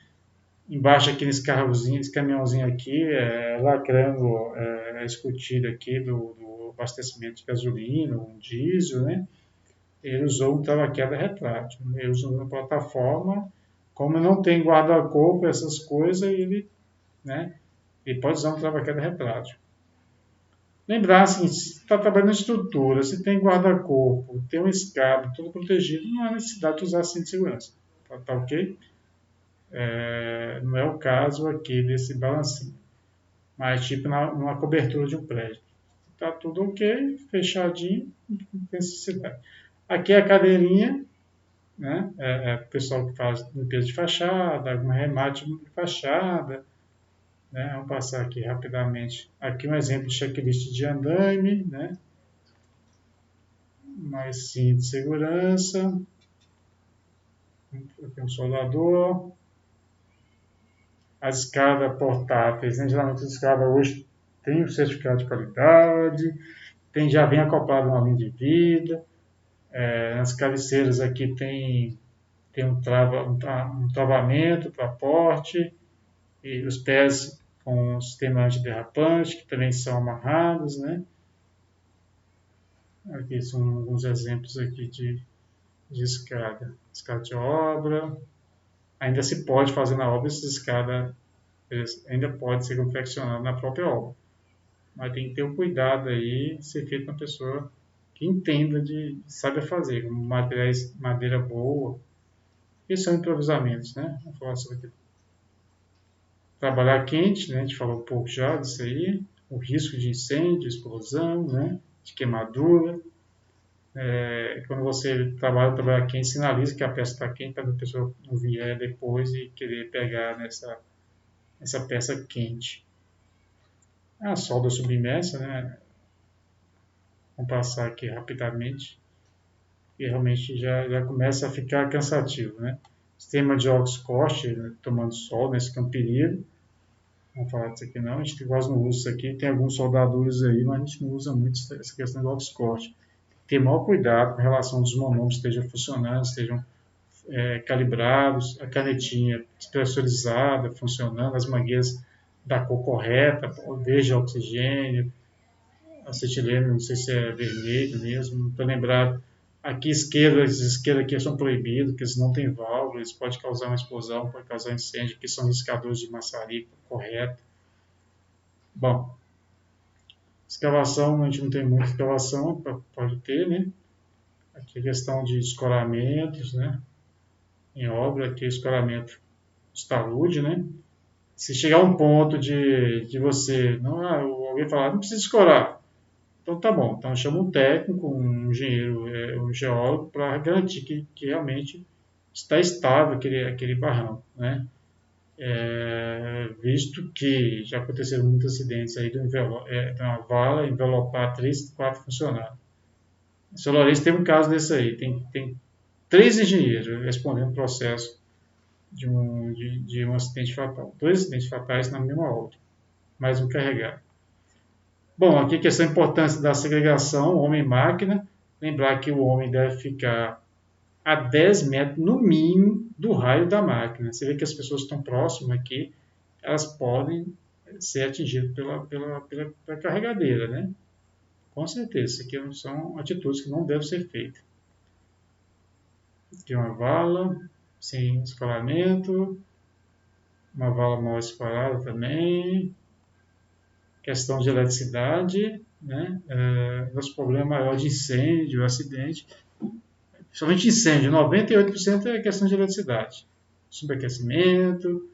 Embaixo aqui nesse carrozinho, esse caminhãozinho aqui, lacrando a escotilha aqui do abastecimento de gasolina, um diesel, né? Ele usou um trava-queda retrátil. Ele usou uma plataforma, como não tem guarda-corpo, essas coisas, né? Ele pode usar um trava-queda retrátil. Lembrar, assim, se está trabalhando em estrutura, se tem guarda-corpo, tem uma escada, tudo protegido, não há necessidade de usar cinto de segurança. Tá ok? Não é o caso aqui desse balancinho. Mas tipo numa cobertura de um prédio. Está tudo ok, fechadinho, não tem necessidade. Aqui é a cadeirinha, né? O pessoal que faz limpeza de fachada, algum remate de fachada, né? Vamos passar aqui rapidamente. Aqui um exemplo de checklist de andaime, né? Mais cinto de segurança. Aqui um soldador. As escadas portáteis, né? Geralmente as escadas hoje têm o certificado de qualidade, já vem acoplado uma linha de vida. Nas cabeceiras aqui tem um travamento para porte, e os pés com um sistema antiderrapante, que também são amarrados, né? Aqui são alguns exemplos aqui de escada. Escada de obra. Ainda se pode fazer na obra essa escada, ainda pode ser confeccionada na própria obra. Mas tem que ter um cuidado aí, ser feito uma pessoa que entenda saiba fazer, com materiais, madeira boa. Esses são improvisamentos, né? Vamos falar sobre aqui. Trabalhar quente, né? A gente falou um pouco já disso aí. O risco de incêndio, explosão, né? De queimadura. Quando você trabalha quente, sinaliza que a peça está quente para a pessoa não vier depois e querer pegar essa peça quente. A solda submersa, né? Vamos passar aqui rapidamente, e realmente já começa a ficar cansativo, né? Sistema de Oxford, né, tomando sol, nesse né, é um perigo. Vamos falar disso aqui não, a gente quase não usa isso aqui, tem alguns soldadores aí, mas a gente não usa muito essa questão do Oxford. Ter maior cuidado com relação aos manômetros estejam funcionando, estejam calibrados, a canetinha pressurizada, funcionando, as mangueiras da cor correta, verde oxigênio, acetileno, não sei se é vermelho mesmo, não estou lembrado. Aqui esquerda aqui são proibidos, porque eles não têm válvula, eles podem causar uma explosão, pode causar incêndio, que são riscadores de maçarico, correto. Bom, escavação, a gente não tem muita escavação, pode ter, né? Aqui a questão de escoramentos, né? Em obra, aqui escoramento de talude, né? Se chegar a um ponto de você, não, alguém falar, não precisa escorar, então tá bom, então chama um técnico, um engenheiro, um geólogo para garantir que realmente está estável aquele barranco, né? Visto que já aconteceram muitos acidentes aí de uma vala envelopar 3, 4 funcionários. Em São Lourenço teve um caso desse aí, tem 3 engenheiros respondendo o processo de um acidente fatal. 2 acidentes fatais na mesma obra, mais um carregado. Bom, aqui a questão da importância da segregação homem-máquina. Lembrar que o homem deve ficar a 10 metros, no mínimo, do raio da máquina. Você vê que as pessoas estão próximas aqui, elas podem ser atingidas pela carregadeira, né? Com certeza, isso aqui são atitudes que não devem ser feitas. Aqui uma vala, sem escoramento, uma vala mal escorada também, questão de eletricidade, né? Nosso problema maior de incêndio, acidente, somente incêndio, 98% é questão de eletricidade. Subaquecimento,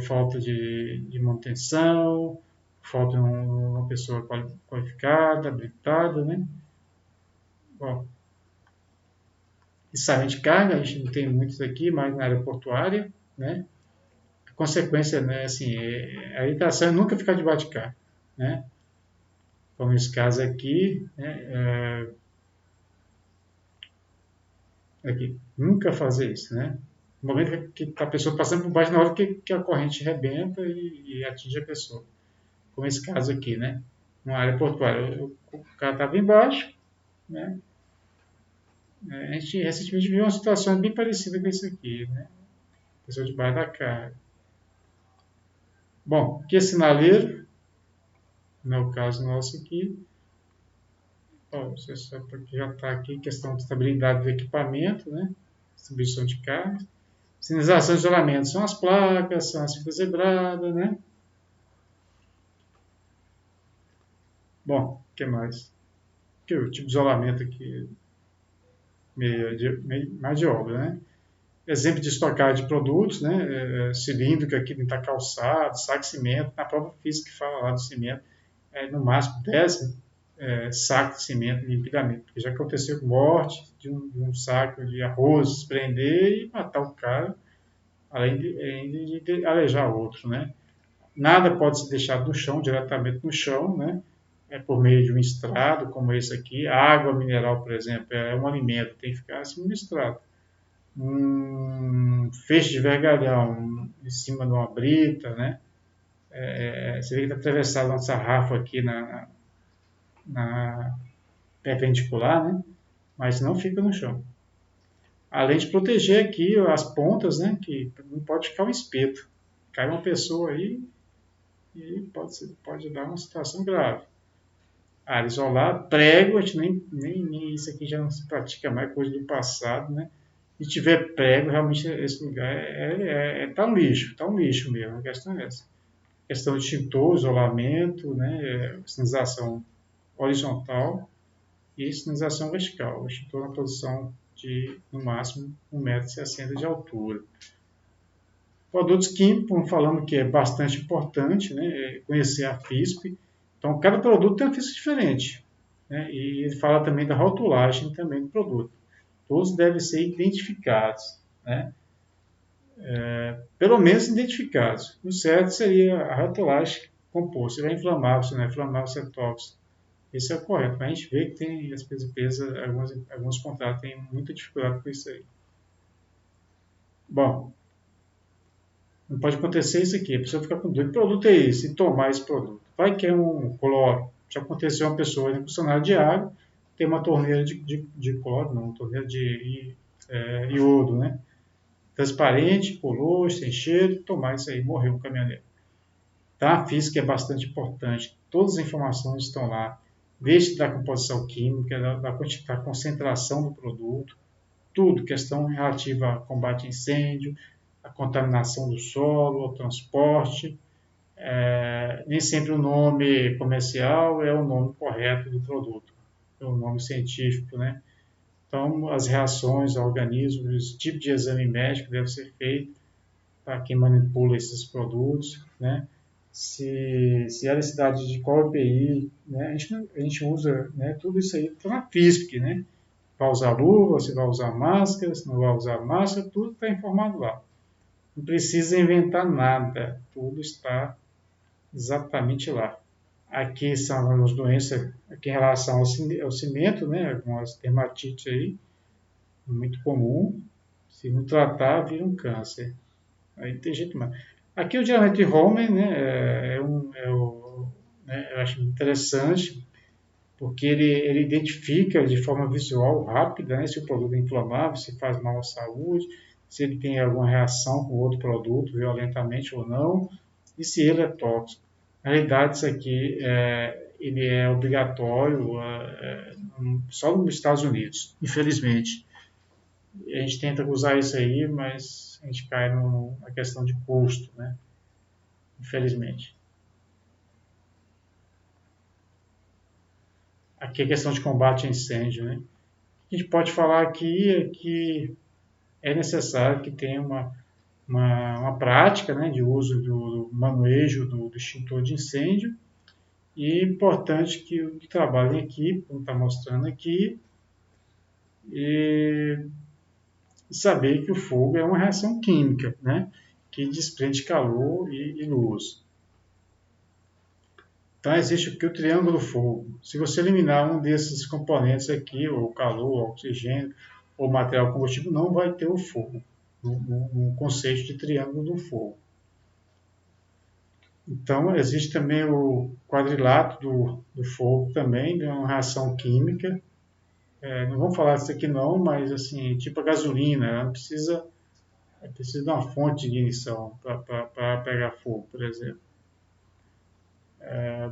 falta de manutenção, falta de uma pessoa qualificada, habilitada, né? Bom, içamento de carga, a gente não tem muitos aqui, mas na área portuária, né? A consequência, né, assim, a irritação é nunca ficar debaixo de carga, né? Como esse caso aqui, né, aqui, nunca fazer isso, né? No momento que a pessoa passando por baixo, na hora que a corrente rebenta e atinge a pessoa. Como esse caso aqui, né? Uma área portuária, o cara estava embaixo, né? A gente recentemente viu uma situação bem parecida com isso aqui, né? A pessoa debaixo da carga. Bom, aqui é sinaleiro, não é o caso nosso aqui. Bom, você sabe que já está aqui, questão de estabilidade do equipamento, né? Distribuição de cargas. Sinalização de isolamento são as placas, são as fitas zebradas, né? Bom, o que mais? Que o tipo de isolamento aqui, mais de obra, né? Exemplo de estocagem de produtos, né? Cilíndrico aqui dentro da calçada, saco de cimento, na prova física que fala lá do cimento, no máximo 10 sacos de cimento limpidamente, porque já aconteceu morte de um saco de arroz prender e matar o cara, além de alejar outro, né? Nada pode ser deixado no chão, diretamente no chão, né? Por meio de um estrado, como esse aqui. A água mineral, por exemplo, é um alimento, tem que ficar acima do estrado. Um feixe de vergalhão em cima de uma brita, né? Você vê que está atravessado uma sarrafo aqui na perpendicular, né? Mas não fica no chão. Além de proteger aqui as pontas, né? Que não pode ficar um espeto. Cai uma pessoa aí e pode dar uma situação grave. Área isolada, prego, a gente nem isso aqui já não se pratica mais, coisa do passado, né? Se tiver prego, realmente esse lugar tá um lixo mesmo, a questão é essa. questão de extintor, isolamento, né, sinalização horizontal e sinalização vertical. O extintor na posição de, no máximo, 1,60 m de altura. Produtos químicos, falando que é bastante importante, né, conhecer a FISP. Então, cada produto tem uma FISP diferente. Né, e ele fala também da rotulagem também do produto. Todos devem ser identificados, né, pelo menos identificados. O certo seria a rotulagem composta. Se é inflamável, se não é inflamável, se é tóxico. Esse é o correto. Mas a gente vê que tem as empresas, alguns contratos têm muita dificuldade com isso aí. Bom, não pode acontecer isso aqui. A pessoa fica com dúvida. Que produto é esse? E tomar esse produto. Vai que é um cloro. Já aconteceu uma pessoa em funcionário de água, tem uma torneira de cloro, não, uma torneira de iodo, né? Transparente, color, sem cheiro, tomar isso aí, morreu o caminhoneiro. Então, a física é bastante importante. Todas as informações estão lá, desde da composição química, da concentração do produto, tudo, questão relativa a combate a incêndio, a contaminação do solo, ao transporte. Nem sempre o nome comercial é o nome correto do produto, é o nome científico, né? Então, as reações ao organismo, os tipos de exame médico deve ser feito para quem manipula esses produtos, né? Se há necessidade de qual EPI, né? A gente usa, né? Tudo isso aí está na FISP, né? Vai usar luva, se vai usar máscara, se não vai usar máscara, tudo está informado lá. Não precisa inventar nada, tudo está exatamente lá. Aqui são as doenças aqui em relação ao cimento, né? Algumas dermatites aí, muito comum. Se não tratar, vira um câncer. Aí não tem jeito mais. Aqui o diâmetro de Hohmann, né, eu acho interessante, porque ele identifica de forma visual rápida, né, se o produto é inflamável, se faz mal à saúde, se ele tem alguma reação com outro produto, violentamente ou não, e se ele é tóxico. Na realidade, isso aqui ele é obrigatório só nos Estados Unidos, infelizmente. A gente tenta usar isso aí, mas a gente cai na questão de custo, né? Infelizmente. Aqui é questão de combate a incêndio, né? A gente pode falar aqui é que é necessário que tenha uma prática, né, de uso do manejo do extintor de incêndio, e é importante que o trabalho em equipe, como está mostrando aqui, e saber que o fogo é uma reação química, né, que desprende calor e luz. Então, existe aqui o triângulo do fogo. Se você eliminar um desses componentes aqui, ou calor, ou oxigênio, ou material combustível, não vai ter o fogo, no conceito de triângulo do fogo. Então, existe também o quadrilátero do fogo também, de uma reação química. Não vamos falar disso aqui não, mas assim, tipo a gasolina, ela não precisa de uma fonte de ignição para pegar fogo, por exemplo.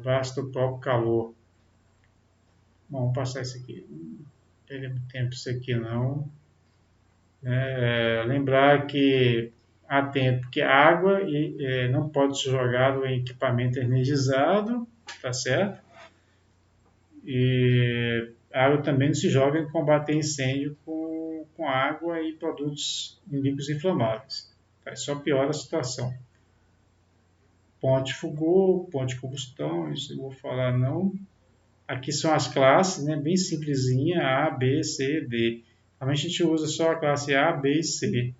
Basta o próprio calor. Bom, vamos passar isso aqui. Não tem tempo isso aqui não. Lembrar que atento que a água não pode ser jogada em equipamento energizado, tá certo? E a água também não se joga em combater incêndio com água e produtos em líquidos inflamáveis. Tá? Só piora a situação. Ponte fogo, ponte de combustão, isso eu vou falar não. Aqui são as classes, né, bem simplesinha, A, B, C, D. Normalmente a gente usa só a classe A, B e C.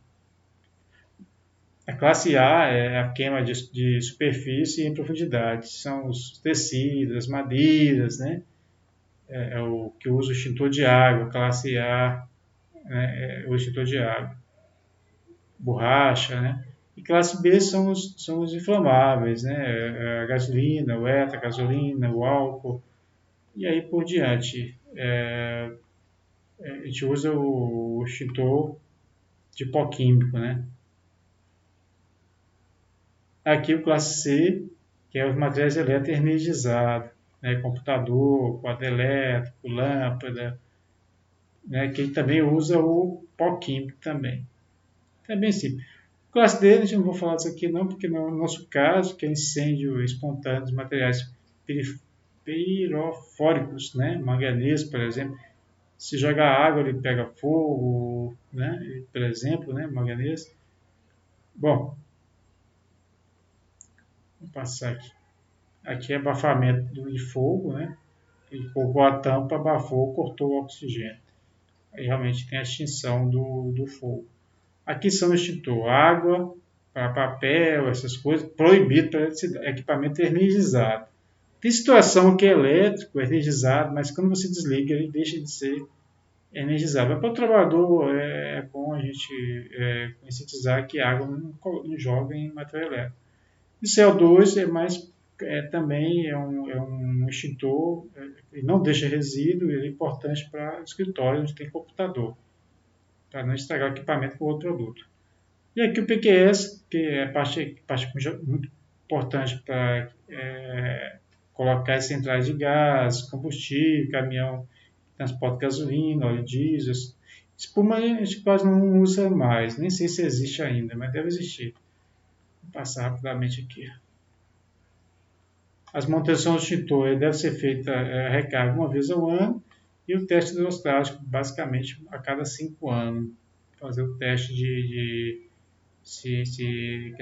A classe A é a queima de superfície em profundidade. São os tecidos, as madeiras, né? É o que usa o extintor de água. Classe A, né, é o extintor de água. Borracha, né? E classe B são os inflamáveis, né? A gasolina, o éter, a gasolina, o álcool, e aí por diante. A gente usa o extintor de pó químico, né? Aqui o classe C, que é os materiais elétricos energizados, né? Computador, quadro elétrico, lâmpada, né? Que também usa o pó químico também. É bem simples. Classe D, a gente não vou falar disso aqui não, porque no nosso caso, que é incêndio espontâneo de materiais pirofóricos, né? Manganês, por exemplo, se jogar água ele pega fogo, né? Por exemplo, né? Manganês. Bom, vou passar aqui. Aqui é abafamento de fogo, né? Ele colocou a tampa, abafou, cortou o oxigênio. Aí realmente tem a extinção do fogo. Aqui são extintor, água, para papel, essas coisas, proibido para equipamento energizado. Tem situação que é elétrico, é energizado, mas quando você desliga, ele deixa de ser energizado. Mas para o trabalhador é bom a gente conscientizar que a água não joga em material elétrico. E CO2 é mais também é um extintor, ele não deixa resíduo, ele é importante para escritório onde tem computador, para não estragar o equipamento com outro produto. E aqui o PQS, que é parte muito importante para colocar as centrais de gás, combustível, caminhão, transporte de gasolina, óleo diesel. Espuma a gente quase não usa mais, nem sei se existe ainda, mas deve existir. Vou passar rapidamente aqui. As manutenções do extintor deve ser feita recarga uma vez ao ano e o teste hidrostático basicamente a cada 5 anos. Fazer o teste de se, se,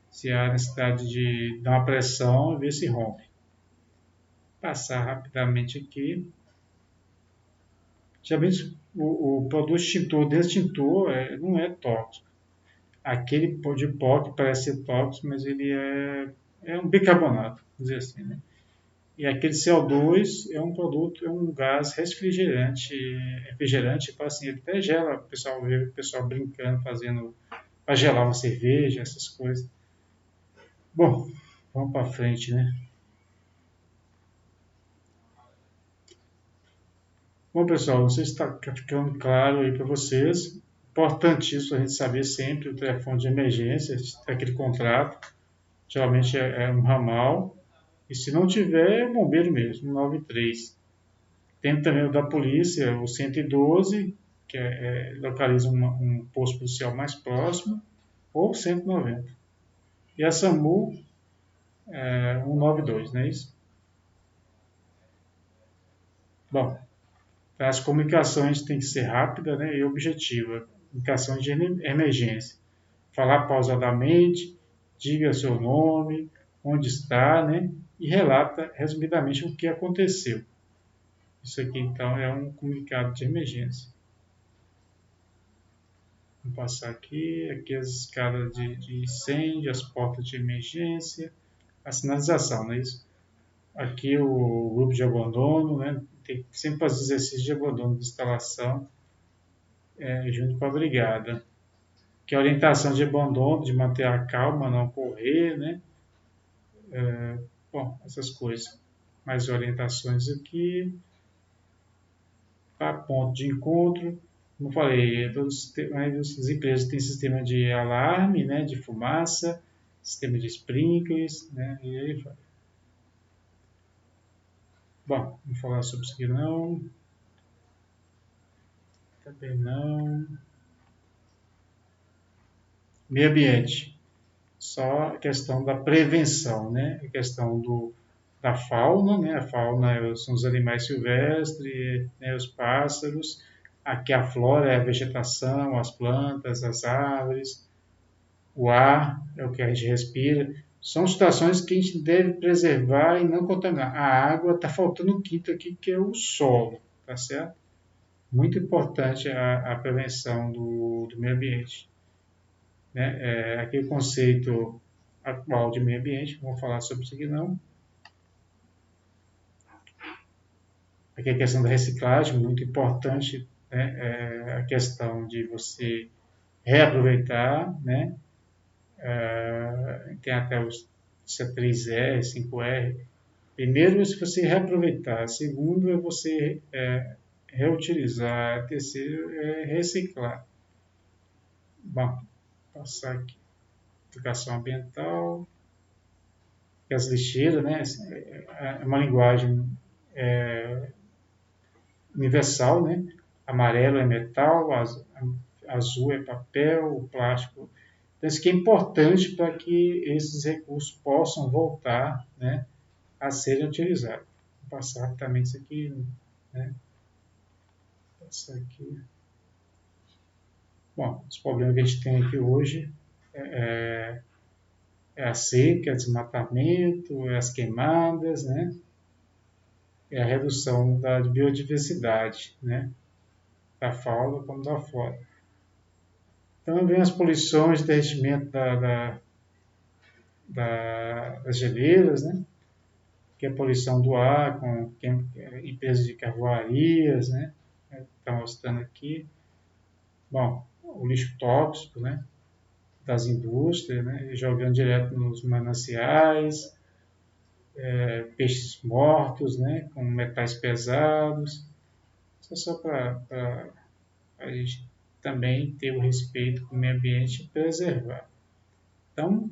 se há necessidade de dar uma pressão e ver se rompe. Passar rapidamente aqui. Geralmente o produto extintor desse extintor não é tóxico. Aquele de pó que parece ser tóxico, mas ele é um bicarbonato, vamos dizer assim, né? E aquele CO2 é um produto, é um gás refrigerante, tipo assim, ele até gela, o pessoal vê o pessoal brincando, fazendo para gelar uma cerveja, essas coisas. Bom, vamos para frente, né? Bom, pessoal, não sei se está ficando claro aí para vocês. Importantíssimo a gente saber sempre o telefone de emergência, aquele contrato. Geralmente é um ramal. E se não tiver, é o bombeiro mesmo, 93. Tem também o da polícia, o 112, que localiza um posto policial mais próximo, ou 190. E a SAMU é 192, não é isso? Bom, as comunicações têm que ser rápidas, né, e objetivas. Comunicação de emergência. Falar pausadamente, diga seu nome, onde está, né, e relata resumidamente o que aconteceu. Isso aqui, então, é um comunicado de emergência. Vou passar aqui as escadas de incêndio, as portas de emergência, a sinalização, não é isso? Aqui o grupo de abandono, né? Tem que sempre fazer exercício de abandono de instalação junto com a brigada. Que é a orientação de abandono, de manter a calma, não correr, né? Bom, essas coisas. Mais orientações aqui. Para ponto de encontro. Como eu falei, as empresas têm sistema de alarme, né? De fumaça, sistema de sprinklers, né? E aí vai. Bom, não vou falar sobre isso aqui não. Também não. Meio ambiente. Só a questão da prevenção, né? A questão da fauna, né? A fauna são os animais silvestres, né? Os pássaros. Aqui a flora é a vegetação, as plantas, as árvores. O ar é o que a gente respira. São situações que a gente deve preservar e não contaminar. A água está faltando um quinto aqui, que é o solo, tá certo? Muito importante a prevenção do meio ambiente. Né? Aquele conceito atual de meio ambiente, não vou falar sobre isso aqui não. Aqui a questão da reciclagem, muito importante, né? A questão de você reaproveitar, né? Tem até os C3R, 5R. Primeiro é você reaproveitar, segundo é você reutilizar, terceiro é reciclar. Bom, passar aqui. Educação ambiental, as lixeiras, né? É uma linguagem universal, né? Amarelo é metal, azul é papel, o plástico Então, isso aqui é importante para que esses recursos possam voltar, né, a serem utilizados. Vou passar rapidamente isso aqui, né? Passar aqui. Bom, os problemas que a gente tem aqui hoje é a seca, é o desmatamento, é as queimadas, né? É a redução da biodiversidade, né? Da fauna como da flora. Então, vem as poluições de derretimento das geleiras, né? Que é a poluição do ar com empresas de carvoarias, né? Está mostrando aqui. Bom, o lixo tóxico, né? Das indústrias, né? Jogando direto nos mananciais, peixes mortos, né? Com metais pesados. Isso é só para a gente também ter o respeito com o meio ambiente e preservar. Então,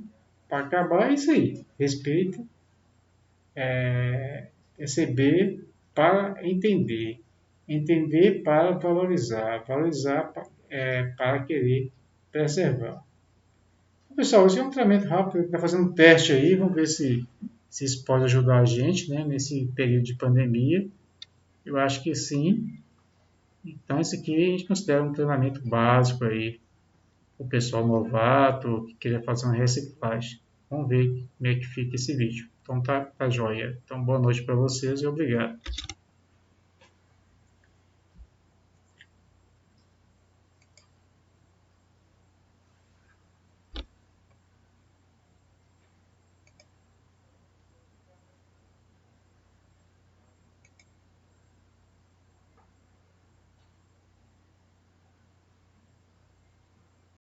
para acabar, é isso aí. Respeito, receber para entender. Entender para valorizar. Valorizar para querer preservar. Então, pessoal, esse é um treinamento rápido. Está fazendo um teste aí. Vamos ver se isso pode ajudar a gente, né, nesse período de pandemia. Eu acho que sim. Então, isso aqui a gente considera um treinamento básico aí. O pessoal novato que queria fazer uma reciclagem. Vamos ver como é que fica esse vídeo. Então tá joia. Então boa noite para vocês e obrigado.